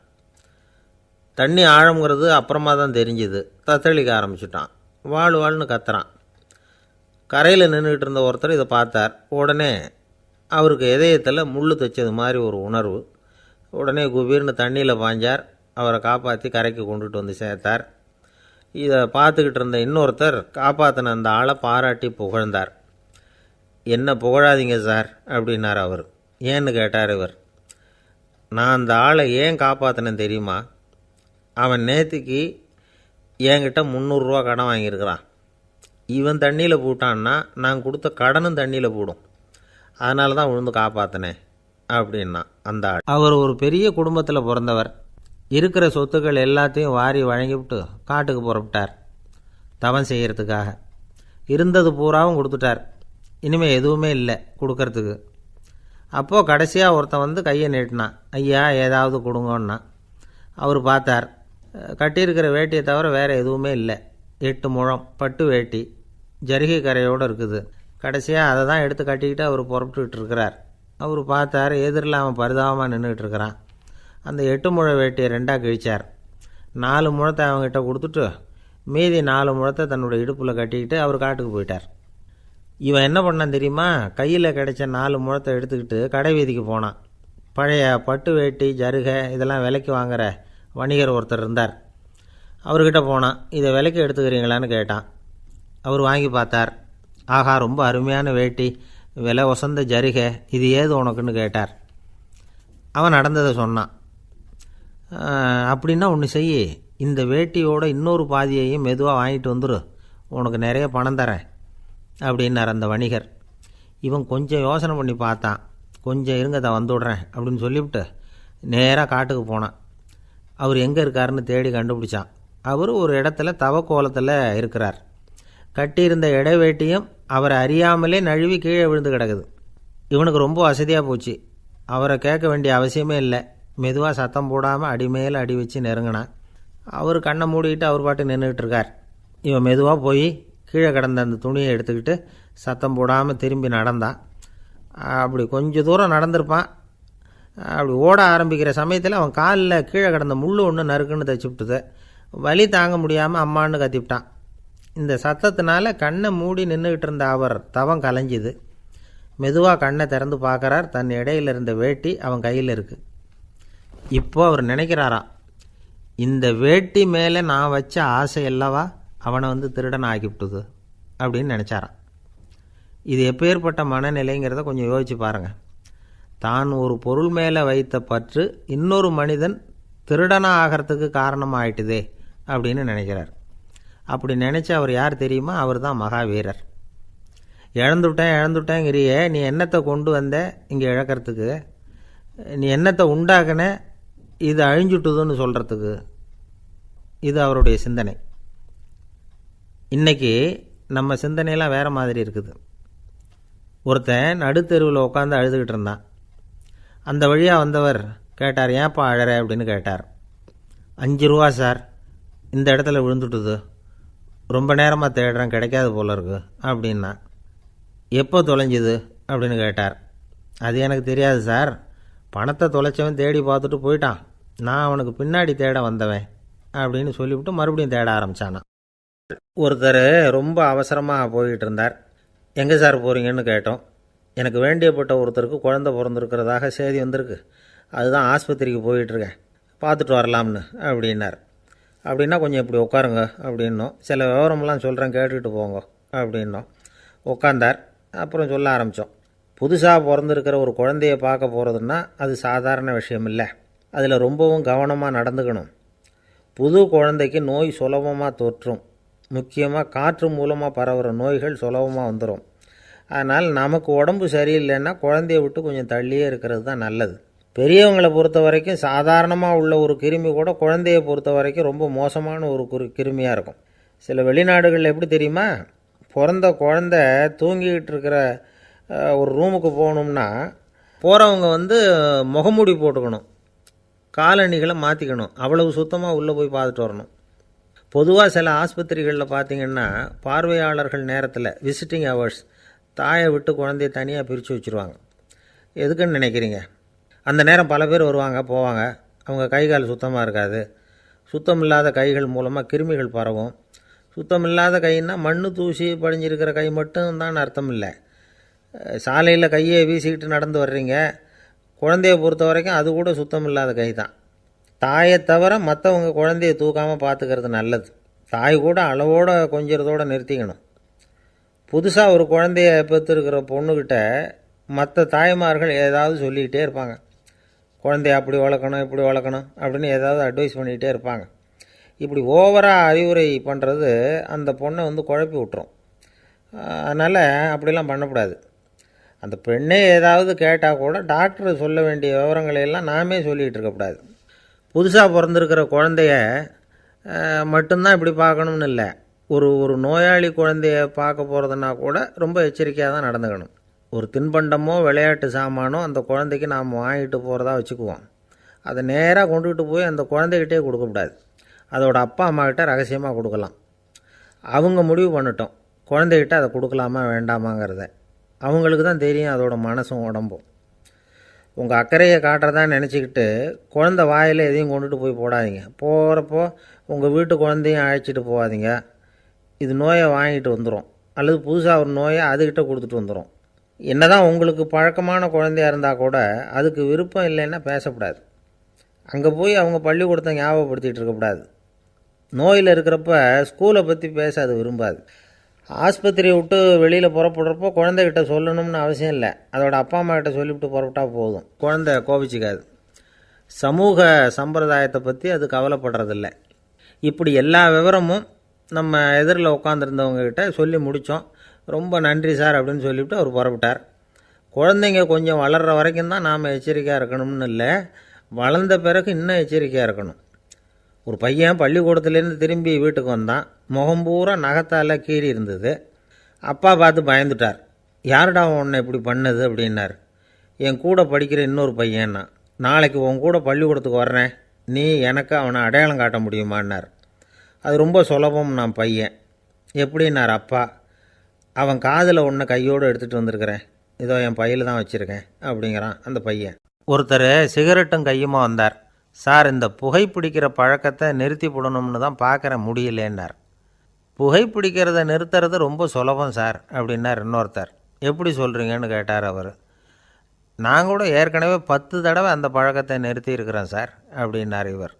[SPEAKER 2] தண்ணி ஆழங்கிறது அப்புறமா தான் தெரிஞ்சுது. தத்தளிக்க ஆரம்பிச்சிட்டான். வாழ்னு கத்துறான். கரையில் நின்றுக்கிட்டு இருந்த ஒருத்தர் இதை பார்த்தார். உடனே அவருக்கு இதயத்தில் முள் தைச்சது மாதிரி ஒரு உணர்வு. உடனே குபீர்னு தண்ணியில் பாய்ஞ்சார். அவரை காப்பாற்றி கரைக்கு கொண்டுட்டு வந்து சேர்த்தார். இதை பார்த்துக்கிட்டு இருந்த இன்னொருத்தர் காப்பாற்றின அந்த ஆளை பாராட்டி புகழ்ந்தார். என்ன புகழாதீங்க சார் அப்படின்னார் அவர். ஏன்னு கேட்டார் இவர். நான் அந்த ஆளை ஏன் காப்பாற்றினேன் தெரியுமா? அவன் நேற்றுக்கு என்கிட்ட 300 ரூபா கடன் வாங்கியிருக்கிறான். இவன் தண்ணியில் போட்டான்னா நான் கொடுத்த கடனும் தண்ணியில் போடும். அதனால தான் விழுந்து காப்பாற்றினேன் அப்படின்னா அந்த ஆள். அவர் ஒரு பெரிய குடும்பத்தில் பிறந்தவர். இருக்கிற சொத்துக்கள் எல்லாத்தையும் வாரி வழங்கிவிட்டு காட்டுக்கு புறப்பட்டார் தவம் செய்கிறதுக்காக. இருந்தது பூராவும் கொடுத்துட்டார். இனிமேல் எதுவுமே இல்லை கொடுக்கறதுக்கு. அப்போது கடைசியாக ஒருத்தன் வந்து கையை நீட்டினான். ஐயா ஏதாவது கொடுங்கன்னா. அவர் பார்த்தார். கட்டியிருக்கிற வேட்டியை தவிர வேறு எதுவுமே இல்லை. 8 முழம் பட்டு வேட்டி ஜரிகை கரையோடு இருக்குது. கடைசியாக அதை தான் எடுத்து கட்டிக்கிட்டு அவர் புறப்பட்டுக்கிட்டு இருக்கிறார். அவர் பார்த்தார். எதிரில் அவன் பரிதாபமாக நின்றுக்கிட்டு இருக்கிறான். அந்த 8 முழ வேட்டியை 2ஆக கிழிச்சார். 4 முழத்தை அவங்ககிட்ட கொடுத்துட்டு மீதி 4 முழத்தை தன்னுடைய இடுப்பில் கட்டிக்கிட்டு அவர் காட்டுக்கு போயிட்டார். இவன் என்ன பண்ணான் தெரியுமா? கையில் கிடைச்ச 4 முழத்தை எடுத்துக்கிட்டு கடை வீதிக்கு போனான். பழைய பட்டு வேட்டி ஜருகை இதெல்லாம் விலைக்கு வாங்குகிற வணிகர் ஒருத்தர் இருந்தார். அவர்கிட்ட போனான். இதை விலைக்கு எடுத்துக்கிறீங்களான்னு கேட்டான். அவர் வாங்கி பார்த்தார். ஆஹா, ரொம்ப அருமையான வேட்டி, விலை ஒசந்த ஜருகை, இது ஏது உனக்குன்னு கேட்டார். அவன் நடந்ததை சொன்னான். அப்படின்னா ஒன்று செய், இந்த வேட்டியோட இன்னொரு பாதியையும் மெதுவாக வாங்கிட்டு வந்துரு, உனக்கு நிறைய பணம் தரேன் அப்படின்னார் அந்த வணிகர். இவன் கொஞ்சம் யோசனை பண்ணி பார்த்தான். கொஞ்சம் இருங்க தான் வந்துவிட்றேன் அப்படின்னு சொல்லிவிட்டு நேராக காட்டுக்கு போனான். அவர் எங்கே இருக்காருன்னு தேடி கண்டுபிடிச்சான். அவர் ஒரு இடத்துல தவக்கோலத்தில் இருக்கிறார். கட்டியிருந்த இடைவேட்டியும் அவரை அறியாமலே நழுவி கீழே விழுந்து கிடக்குது. இவனுக்கு ரொம்ப வசதியாக போச்சு. அவரை கேட்க வேண்டிய அவசியமே இல்லை. மெதுவாக சத்தம் போடாமல் அடிமேல் அடி வச்சு நெருங்கினான். அவர் கண்ணை மூடிக்கிட்டு அவர் பாட்டு நின்றுக்கிட்டு இருக்கார். இவன் மெதுவாக போய் கீழே கிடந்த அந்த துணியை எடுத்துக்கிட்டு சத்தம் போடாமல் திரும்பி நடந்தான். அப்படி கொஞ்சம் தூரம் நடந்திருப்பான். அப்படி ஓட ஆரம்பிக்கிற சமயத்தில் அவன் காலில் கீழே கிடந்த முள் ஒன்று நறுக்குன்னு தைச்சி விட்டுது. வலி தாங்க முடியாமல் அம்மான்னு கத்திவிட்டான். இந்த சத்தத்தினால கண்ணை மூடி நின்றுக்கிட்டு இருந்த அவர் தவம் கலைஞ்சிது. மெதுவாக கண்ணை திறந்து பார்க்குறார். தன் இடையில் இருந்த வேட்டி அவன் கையில் இருக்குது. இப்போது அவர் நினைக்கிறாராம், இந்த வேட்டி மேலே நான் வச்ச ஆசை அல்லவா அவனை வந்து திருடன் ஆக்கிவிட்டுது அப்படின்னு நினச்சாரான். இது எப்பேற்பட்ட மனநிலைங்கிறத கொஞ்சம் யோசிச்சு பாருங்கள். தான் ஒரு பொருள் மேலே வைத்த பற்று இன்னொரு மனிதன் திருடனாக ஆகிறதுக்கு காரணமாயிட்டுதே அப்படின்னு நினைக்கிறார். அப்படி நினச்ச அவர் யார் தெரியுமா? அவர் தான் மகாவீரர். இழந்துட்டேங்கிறியே, நீ என்னத்தை கொண்டு வந்த இங்கே இழக்கிறதுக்கு? நீ என்னத்தை உண்டாக்குன இது அழிஞ்சுட்டுதுன்னு சொல்கிறதுக்கு? இது அவருடைய சிந்தனை. இன்றைக்கி நம்ம சிந்தனையெல்லாம் வேறு மாதிரி இருக்குது. ஒருத்தன் நடுத்தெருவில் உட்காந்து அழுதுகிட்டு இருந்தான். அந்த வழியாக வந்தவர் கேட்டார், ஏன்ப்பா அழற அப்படின்னு கேட்டார். 5 ரூபா சார், இந்த இடத்துல விழுந்துட்டுது, ரொம்ப நேரமாக தேடுறேன், கிடைக்காது போல இருக்கு அப்படின்னா. எப்போ தொலைஞ்சுது அப்படின்னு கேட்டார். அது எனக்கு தெரியாது சார், பணத்தை தொலைச்சவன் தேடி பார்த்துட்டு போயிட்டான், நான் அவனுக்கு பின்னாடி தேட வந்தவன் அப்படின்னு சொல்லிவிட்டு மறுபடியும் தேட ஆரம்பித்தானா. ஒருத்தர் ரொம்ப அவசரமாக போய்கிட்டு இருந்தார். எங்கே சார் போகிறீங்கன்னு கேட்டோம். எனக்கு வேண்டியப்பட்ட ஒருத்தருக்கு குழந்தை பிறந்திருக்கிறதாக செய்தி வந்திருக்கு, அதுதான் ஆஸ்பத்திரிக்கு போயிட்டுருக்கேன், பார்த்துட்டு வரலாம்னு அப்படின்னார். அப்படின்னா கொஞ்சம் இப்படி உட்காருங்க அப்படின்னோம். சில விவரமெல்லாம் சொல்கிறேன் கேட்டுக்கிட்டு போங்க அப்படின்னோம். உட்காந்தார். அப்புறம் சொல்ல ஆரம்பித்தோம். புதுசாக பிறந்திருக்கிற ஒரு குழந்தைய பார்க்க போகிறதுன்னா அது சாதாரண விஷயம் இல்லை. அதில் ரொம்பவும் கவனமாக நடந்துக்கணும். புது குழந்தைக்கு நோய் சுலபமாக தொற்றும். முக்கியமாக காற்று மூலமாக பரவுகிற நோய்கள் சுலபமாக வந்துடும். அதனால் நமக்கு உடம்பு சரியில்லைன்னா குழந்தைய விட்டு கொஞ்சம் தள்ளியே இருக்கிறது தான் நல்லது. பெரியவங்களை பொறுத்த வரைக்கும் சாதாரணமாக உள்ள ஒரு கிருமி கூட குழந்தையை பொறுத்த வரைக்கும் ரொம்ப மோசமான ஒரு கிருமியாக இருக்கும். சில வெளிநாடுகளில் எப்படி தெரியுமா, பிறந்த குழந்தை தூங்கிக்கிட்டு இருக்கிற ஒரு ரூமுக்கு போகணும்னா போகிறவங்க வந்து முகமூடி போட்டுக்கணும். காலணிகளை மாற்றிக்கணும். அவ்வளவு சுத்தமாக உள்ளே போய் பார்த்துட்டு வரணும். பொதுவாக சில ஆஸ்பத்திரிகளில் பார்த்திங்கன்னா பார்வையாளர்கள் நேரத்தில் விசிட்டிங் ஹவர்ஸ் தாயை விட்டு குழந்தைய தனியாக பிரித்து வச்சுருவாங்க. எதுக்குன்னு நினைக்கிறீங்க? அந்த நேரம் பல பேர் வருவாங்க போவாங்க. அவங்க கை கால் சுத்தமாக இருக்காது. சுத்தம் இல்லாத கைகள் மூலமாக கிருமிகள் பரவும். சுத்தம் இல்லாத கைன்னா மண்ணு தூசி படிஞ்சிருக்கிற கை மட்டும் தான் அர்த்தம் இல்லை. சாலையில் கையை வீசிக்கிட்டு நடந்து வர்றீங்க, குழந்தைய பொறுத்த வரைக்கும் அது கூட சுத்தம் இல்லாத கை தான். தாயை தவிர மற்றவங்க குழந்தைய தூக்காமல் பார்த்துக்கிறது நல்லது. தாய் கூட அளவோடு கொஞ்சிறதோடு நிறுத்திக்கணும். புதுசாக ஒரு குழந்தைய பெற்றுருக்கிற பொண்ணுக்கிட்ட மற்ற தாய்மார்கள் ஏதாவது சொல்லிக்கிட்டே இருப்பாங்க. குழந்தைய அப்படி வளர்க்கணும் இப்படி வளர்க்கணும் அப்படின்னு ஏதாவது அட்வைஸ் பண்ணிக்கிட்டே இருப்பாங்க. இப்படி ஓவராக அறிவுரை பண்ணுறது அந்த பொண்ணை குழப்பி விட்டுரும். அதனால் அப்படிலாம் பண்ணக்கூடாது. அந்த பெண்ணே ஏதாவது கேட்டால் கூட டாக்டர் சொல்ல வேண்டிய விவரங்களையெல்லாம் நாமே சொல்லிகிட்டு இருக்கக்கூடாது. புதுசாக பிறந்திருக்கிற குழந்தைய மட்டும்தான் இப்படி பார்க்கணும்னு இல்லை. ஒரு நோயாளி குழந்தைய பார்க்க போகிறதுனா கூட ரொம்ப எச்சரிக்கையாக தான் நடந்துக்கணும். ஒரு தின்பண்டமோ விளையாட்டு சாமானோ அந்த குழந்தைக்கு நாம் வாங்கிட்டு போகிறதா வச்சுக்குவோம். அதை நேராக கொண்டுகிட்டு போய் அந்த குழந்தைகிட்டே கொடுக்கக்கூடாது. அதோட அப்பா அம்மாக்கிட்ட ரகசியமாக கொடுக்கலாம். அவங்க முடிவு பண்ணட்டும் குழந்தைகிட்ட அதை கொடுக்கலாமா வேண்டாமாங்கிறத. அவங்களுக்கு தான் தெரியும் அதோட மனசும் உடம்பும். உங்கள் அக்கறையை காட்டுறதா நினச்சிக்கிட்டு குழந்தை வாயில் எதையும் கொண்டுட்டு போய் போடாதீங்க. போகிறப்போ உங்கள் வீட்டு குழந்தையும் அழைச்சிட்டு போகாதீங்க. இது நோயை வாங்கிட்டு வந்துடும், அல்லது புதுசாக ஒரு நோயை அதுக்கிட்ட கொடுத்துட்டு வந்துடும். என்ன தான் உங்களுக்கு பழக்கமான குழந்தையாக இருந்தால் கூட அதுக்கு விருப்பம் இல்லைன்னா பேசக்கூடாது. அங்கே போய் அவங்க பள்ளிக்கூடத்தை ஞாபகப்படுத்திகிட்டு இருக்கக்கூடாது. நோயில் இருக்கிறப்ப ஸ்கூலை பற்றி பேச அது விரும்பாது. ஆஸ்பத்திரியை விட்டு வெளியில் புறப்படுறப்போ குழந்தைகிட்ட சொல்லணும்னு அவசியம் இல்லை. அதோட அப்பா அம்மா கிட்ட சொல்லிவிட்டு புறப்பட்டா போதும். குழந்தை கோபிச்சிக்காது. சமூக சம்பிரதாயத்தை பற்றி அது கவலைப்படுறதில்ல. இப்படி எல்லா விவரமும் நம்ம எதிரில் உட்காந்துருந்தவங்ககிட்ட சொல்லி முடித்தோம். ரொம்ப நன்றி சார் அப்படின்னு சொல்லிவிட்டு அவர் புறப்பட்டார். குழந்தைங்க கொஞ்சம் வளர்கிற வரைக்கும் தான் நாம் எச்சரிக்கையாக இருக்கணும்னு இல்லை, வளர்ந்த பிறகு இன்னும் எச்சரிக்கையாக இருக்கணும். ஒரு பையன் பள்ளிக்கூடத்துலேருந்து திரும்பி வீட்டுக்கு வந்தான். முகம் பூரா நகத்தால் கீறி இருந்தது. அப்பா பார்த்து பயந்துட்டார். யாருடா உன்னை இப்படி பண்ணது அப்படின்னார். என் கூட படிக்கிற இன்னொரு பையன்னா. நாளைக்கு உன் கூட பள்ளிக்கூடத்துக்கு வர்றேன், நீ எனக்கு அவனை அடையாளம் காட்ட முடியுமான்னார். அது ரொம்ப சுலபம் நான் பையன். எப்படின்னார் அப்பா. அவன் காதில் ஒன்று கையோடு எடுத்துகிட்டு வந்திருக்கிறேன், இதோ என் பையில் தான் வச்சுருக்கேன் அப்படிங்கிறான் அந்த பையன். ஒருத்தர் சிகரெட்டும் கையுமா வந்தார். சார், இந்த புகைப்பிடிக்கிற பழக்கத்தை நிறுத்தி போடணும்னு தான் பார்க்குறேன், முடியலேன்னார். புகைப்பிடிக்கிறத நிறுத்துறது ரொம்ப சுலபம் சார் அப்படின்னார் இன்னொருத்தர். எப்படி சொல்கிறீங்கன்னு கேட்டார் அவர். நான் கூட ஏற்கனவே 10 தடவை அந்த பழக்கத்தை நிறுத்தி இருக்கிறேன் சார் அப்படின்னார் இவர்.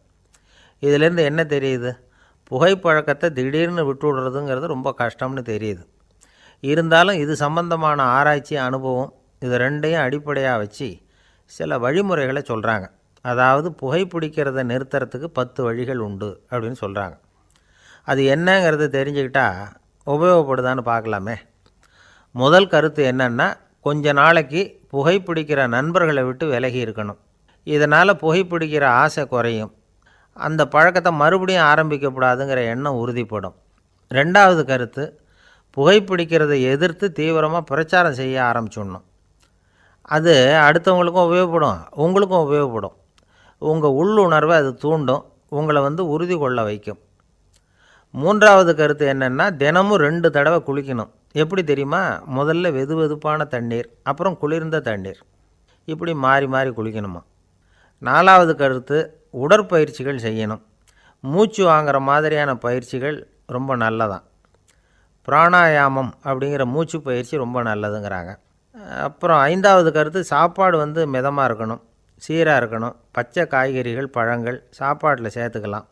[SPEAKER 2] இதிலேருந்து என்ன தெரியுது? புகைப்பழக்கத்தை திடீர்னு விட்டு விடுறதுங்கிறது ரொம்ப கஷ்டம்னு தெரியுது. இருந்தாலும் இது சம்பந்தமான ஆராய்ச்சி, அனுபவம், இது ரெண்டையும் அடிப்படையாக வச்சு சில வழிமுறைகளை சொல்கிறாங்க. அதாவது புகைப்பிடிக்கிறத நிறுத்துறதுக்கு 10 வழிகள் உண்டு அப்படின்னு சொல்கிறாங்க. அது என்னங்கிறத தெரிஞ்சுக்கிட்டால் உபயோகப்படுதான்னு பார்க்கலாமே. முதல் கருத்து என்னென்னா, கொஞ்ச நாளைக்கு புகைப்பிடிக்கிற நண்பர்களை விட்டு விலகி இருக்கணும். இதனால் புகைப்பிடிக்கிற ஆசை குறையும். அந்த பழக்கத்தை மறுபடியும் ஆரம்பிக்கக்கூடாதுங்கிற எண்ணம் உறுதிப்படும். ரெண்டாவது கருத்து, புகைப்பிடிக்கிறதை எதிர்த்து தீவிரமாக பிரச்சாரம் செய்ய ஆரம்பிச்சிடணும். அது அடுத்தவங்களுக்கும் உபயோகப்படும், உங்களுக்கும் உபயோகப்படும். உங்கள் உள்ளுணர்வை அது தூண்டும், உங்களை உறுதி கொள்ள வைக்கும். மூன்றாவது கருத்து என்னென்னா, தினமும் 2 தடவை குளிக்கணும். எப்படி தெரியுமா? முதல்ல வெது வெதுப்பான தண்ணீர், அப்புறம் குளிர்ந்த தண்ணீர், இப்படி மாறி மாறி குளிக்கணுமா. நாலாவது கருத்து, உடற்பயிற்சிகள் செய்யணும். மூச்சு வாங்குகிற மாதிரியான பயிற்சிகள் ரொம்ப நல்லதான். பிராணாயாமம் அப்படிங்கிற மூச்சு பயிற்சி ரொம்ப நல்லதுங்கிறாங்க. அப்புறம் 5வது கருத்து, சாப்பாடு மிதமாக இருக்கணும், சீராக இருக்கணும். பச்சை காய்கறிகள், பழங்கள் சாப்பாட்டில் சேர்த்துக்கலாம்.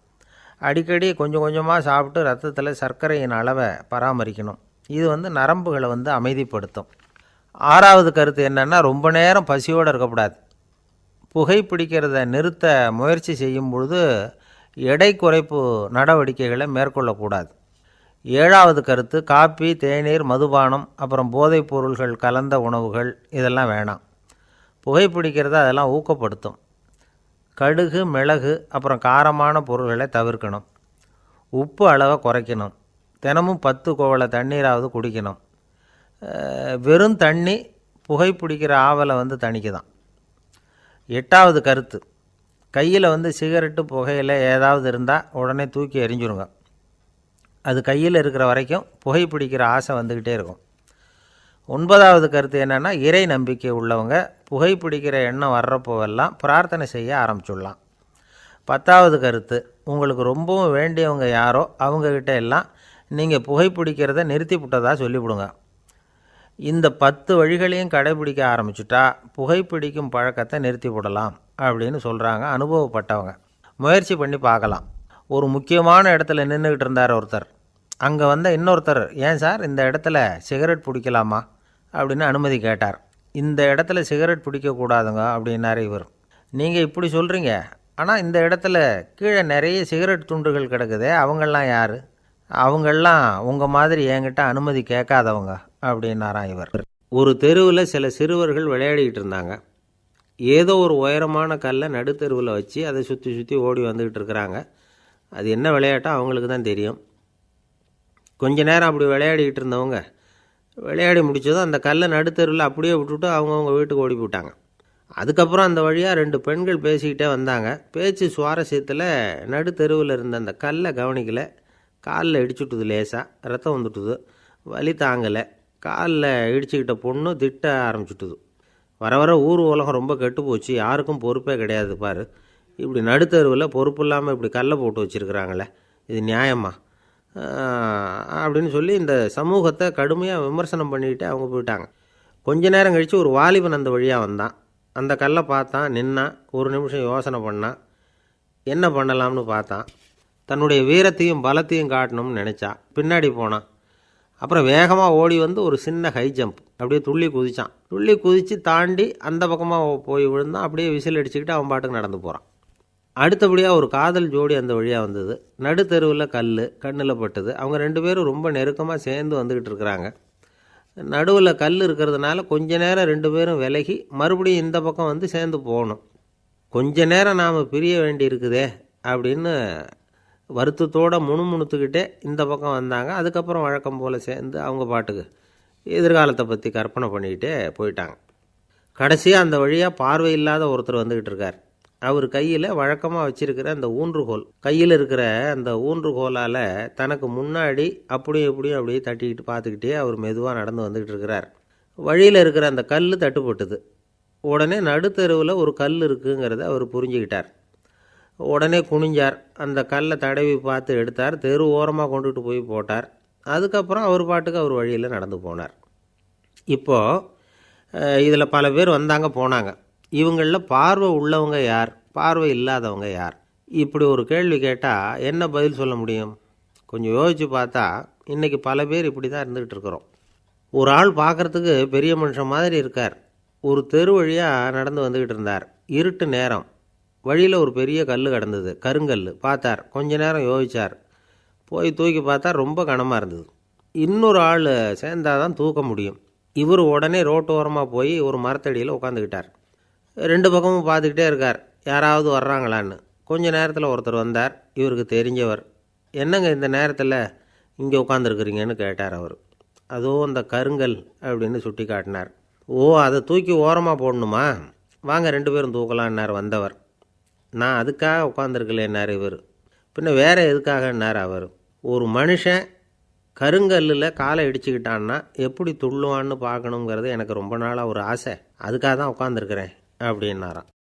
[SPEAKER 2] அடிக்கடி கொஞ்சம் கொஞ்சமாக சாப்பிட்டு ரத்தத்தில் சர்க்கரையின் அளவை பராமரிக்கணும். இது நரம்புகளை அமைதிப்படுத்தும். 6வது கருத்து என்னென்னா, ரொம்ப நேரம் பசியோடு இருக்கக்கூடாது. புகைப்பிடிக்கிறத நிறுத்த முயற்சி செய்யும் பொழுது எடை குறைப்பு நடவடிக்கைகளை மேற்கொள்ளக்கூடாது. 7வது கருத்து, காப்பி, தேநீர், மதுபானம், அப்புறம் போதைப் பொருள்கள் கலந்த உணவுகள் இதெல்லாம் வேணாம். புகைப்பிடிக்கிறத அதெல்லாம் ஊக்கப்படுத்தும். கடுகு, மிளகு, அப்புறம் காரமான பொருள்களை தவிர்க்கணும். உப்பு அளவை குறைக்கணும். தினமும் 10 குவளை தண்ணீராவது குடிக்கணும். வெறும் தண்ணி புகைப்பிடிக்கிற ஆவலை தணிக்குதான். 8வது கருத்து, கையில் வந்து சிகரெட்டு புகையில ஏதாவது இருந்தால் உடனே தூக்கி எறிஞ்சிருங்க. அது கையில் இருக்கிற வரைக்கும் புகைப்பிடிக்கிற ஆசை வந்துக்கிட்டே இருக்கும். 9வது கருத்து என்னென்னா, இறை நம்பிக்கை உள்ளவங்க புகைப்பிடிக்கிற எண்ணம் வர்றப்போவெல்லாம் பிரார்த்தனை செய்ய ஆரம்பிச்சுடலாம். 10வது கருத்து, உங்களுக்கு ரொம்பவும் வேண்டியவங்க யாரோ அவங்கக்கிட்ட எல்லாம் நீங்கள் புகைப்பிடிக்கிறத நிறுத்தி விட்டதாக சொல்லிவிடுங்க. இந்த 10 வழிகளையும் கடைபிடிக்க ஆரம்பிச்சுட்டா புகைப்பிடிக்கும் பழக்கத்தை நிறுத்தி விடலாம் அப்படின்னு சொல்கிறாங்க அனுபவப்பட்டவங்க. முயற்சி பண்ணி பார்க்கலாம். ஒரு முக்கியமான இடத்துல நின்றுக்கிட்டு இருந்தார் ஒருத்தர். அங்கே வந்த இன்னொருத்தர், ஏன் சார் இந்த இடத்துல சிகரெட் பிடிக்கலாமா அப்படின்னு அனுமதி கேட்டார். இந்த இடத்துல சிகரெட் பிடிக்கக்கூடாதுங்க அப்படின்னாரு இவர். நீங்கள் இப்படி சொல்கிறீங்க, ஆனால் இந்த இடத்துல கீழே நிறைய சிகரெட் துண்டுகள் கிடக்குதே, அவங்கெல்லாம் யார்? அவங்கெல்லாம் உங்கள் மாதிரி என்கிட்ட அனுமதி கேட்காதவங்க அப்படின்னாராம் இவர். ஒரு தெருவில் சில சிறுவர்கள் விளையாடிக்கிட்டு இருந்தாங்க. ஏதோ ஒரு உயரமான கல்லை நடுத்தெருவில் வச்சு அதை சுற்றி சுற்றி ஓடி வந்துக்கிட்டு இருக்கிறாங்க. அது என்ன விளையாட்டோ அவங்களுக்கு தான் தெரியும். கொஞ்ச நேரம் அப்படி விளையாடிக்கிட்டு இருந்தவங்க விளையாடி முடித்ததும் அந்த கல்லை நடுத்தெருவில் அப்படியே விட்டுட்டு அவங்கவுங்க வீட்டுக்கு ஓடி போயிட்டாங்க. அதுக்கப்புறம் அந்த வழியாக 2 பெண்கள் பேசிக்கிட்டே வந்தாங்க. பேச்சு சுவாரஸ்யத்தில் நடுத்தெருவில் இருந்த அந்த கல்லை கவனிக்கலை. காலில் இடிச்சுட்டுது, லேசாக ரத்தம் வந்துட்டுது, வலி தாங்கலை. காலில் இடிச்சுக்கிட்ட பொண்ணு திட்ட ஆரம்பிச்சுட்டுது. வர வர ஊர் உலகம் ரொம்ப கெட்டு போச்சு, யாருக்கும் பொறுப்பே கிடையாது பாரு, இப்படி நடுத்தருவில் பொறுப்பு இல்லாமல் இப்படி கல்லை போட்டு வச்சுருக்குறாங்களே, இது நியாயமா அப்படின்னு சொல்லி இந்த சமூகத்தை கடுமையாக விமர்சனம் பண்ணிக்கிட்டு அவங்க போயிட்டாங்க. கொஞ்ச நேரம் கழித்து ஒரு வாலிபன் அந்த வழியாக வந்தான். அந்த கல்லை பார்த்தான், நின்னான், ஒரு நிமிஷம் யோசனை பண்ணான், என்ன பண்ணலாம்னு பார்த்தான். தன்னுடைய வீரத்தையும் பலத்தையும் காட்டணும்னு நினச்சான். பின்னாடி போனான். அப்புறம் வேகமாக ஓடி வந்து ஒரு சின்ன ஹை ஜம்ப் அப்படியே துள்ளி குதித்தான். துள்ளி குதித்து தாண்டி அந்த பக்கமாக போய் விழுந்தான். அப்படியே விசில் அடிச்சுக்கிட்டு அவன் பாட்டுக்கு நடந்து போகிறான். அடுத்தபடியாக ஒரு காதல் ஜோடி அந்த வழியாக வந்தது. நடுத்தெருவில் கல் கண்ணில் பட்டது. அவங்க 2 பேரும் ரொம்ப நெருக்கமாக சேர்ந்து வந்துக்கிட்டு இருக்கிறாங்க. நடுவில் கல் இருக்கிறதுனால கொஞ்ச நேரம் 2 பேரும் விலகி மறுபடியும் இந்த பக்கம் வந்து சேர்ந்து போகணும். கொஞ்ச நேரம் நாம் பிரிய வேண்டி இருக்குதே அப்படின்னு வருத்தத்தோடு முணுமுணுத்துக்கிட்டே இந்த பக்கம் வந்தாங்க. அதுக்கப்புறம் வழக்கம் போல் சேர்ந்து அவங்க பாட்டுக்கு எதிர்காலத்தை பற்றி கற்பனை பண்ணிக்கிட்டே போயிட்டாங்க. கடைசியாக அந்த வழியாக பார்வை இல்லாத ஒருத்தர் வந்துக்கிட்டு இருக்கார். அவர் கையில் வழக்கமாக வச்சுருக்கிற அந்த ஊன்றுகோல், கையில் இருக்கிற அந்த ஊன்றுகோலால் தனக்கு முன்னாடி அப்படியும் இப்படியும் அப்படியே தட்டிக்கிட்டு பார்த்துக்கிட்டே அவர் மெதுவாக நடந்து வந்துக்கிட்டு இருக்கிறார். வழியில் இருக்கிற அந்த கல் தட்டுப்பட்டுது. உடனே நடுத்தெருவில் ஒரு கல் இருக்குங்கிறத அவர் புரிஞ்சுக்கிட்டார். உடனே குனிஞ்சார். அந்த கல்லை தடவி பார்த்து எடுத்தார். தெரு ஓரமாக கொண்டுட்டு போய் போட்டார். அதுக்கப்புறம் அவர் பாட்டுக்கு அவர் வழியில் நடந்து போனார். இப்போது இதில் பல பேர் வந்தாங்க போனாங்க. இவங்களில் பார்வை உள்ளவங்க யார், பார்வை இல்லாதவங்க யார்? இப்படி ஒரு கேள்வி கேட்டால் என்ன பதில் சொல்ல முடியும்? கொஞ்சம் யோசித்து பார்த்தா இன்றைக்கி பல பேர் இப்படி தான் இருந்துக்கிட்டு இருக்கிறோம். ஒரு ஆள் பார்க்குறதுக்கு பெரிய மனுஷன் மாதிரி இருக்கார். ஒரு தெரு வழியாக நடந்து வந்துக்கிட்டு இருந்தார். இருட்டு நேரம். வழியில் ஒரு பெரிய கல் கிடந்தது, கருங்கல். பார்த்தார். கொஞ்ச நேரம் யோசித்தார். போய் தூக்கி பார்த்தா ரொம்ப கனமாக இருந்தது. இன்னொரு ஆள் சேர்ந்தால் தான் தூக்க முடியும். இவர் உடனே ரோட்டோரமாக போய் ஒரு மரத்தடியில் உட்காந்துக்கிட்டார். 2 பக்கமும் பார்த்துக்கிட்டே இருக்கார், யாராவது வர்றாங்களான்னு. கொஞ்ச நேரத்தில் ஒருத்தர் வந்தார். இவருக்கு தெரிஞ்சவர். என்னங்க இந்த நேரத்தில் இங்கே உட்காந்துருக்குறீங்கன்னு கேட்டார் அவர். அதோ அந்த கருங்கல் அப்படின்னு சுட்டி காட்டினார். ஓ, அதை தூக்கி ஓரமாக போடணுமா? வாங்க 2 பேரும் தூக்கலான்னார் வந்தவர். நான் அதுக்காக உட்காந்துருக்கலேன்னார் இவர். பின்ன வேறு எதுக்காகன்னார் அவர். ஒரு மனுஷன் கருங்கல்லில் காலை இடிச்சுக்கிட்டான்னா எப்படி துள்ளுவான்னு பார்க்கணுங்கிறது எனக்கு ரொம்ப நாளாக ஒரு ஆசை. அதுக்காக தான் உட்காந்துருக்கிறேன் அப்படின்னாராம்.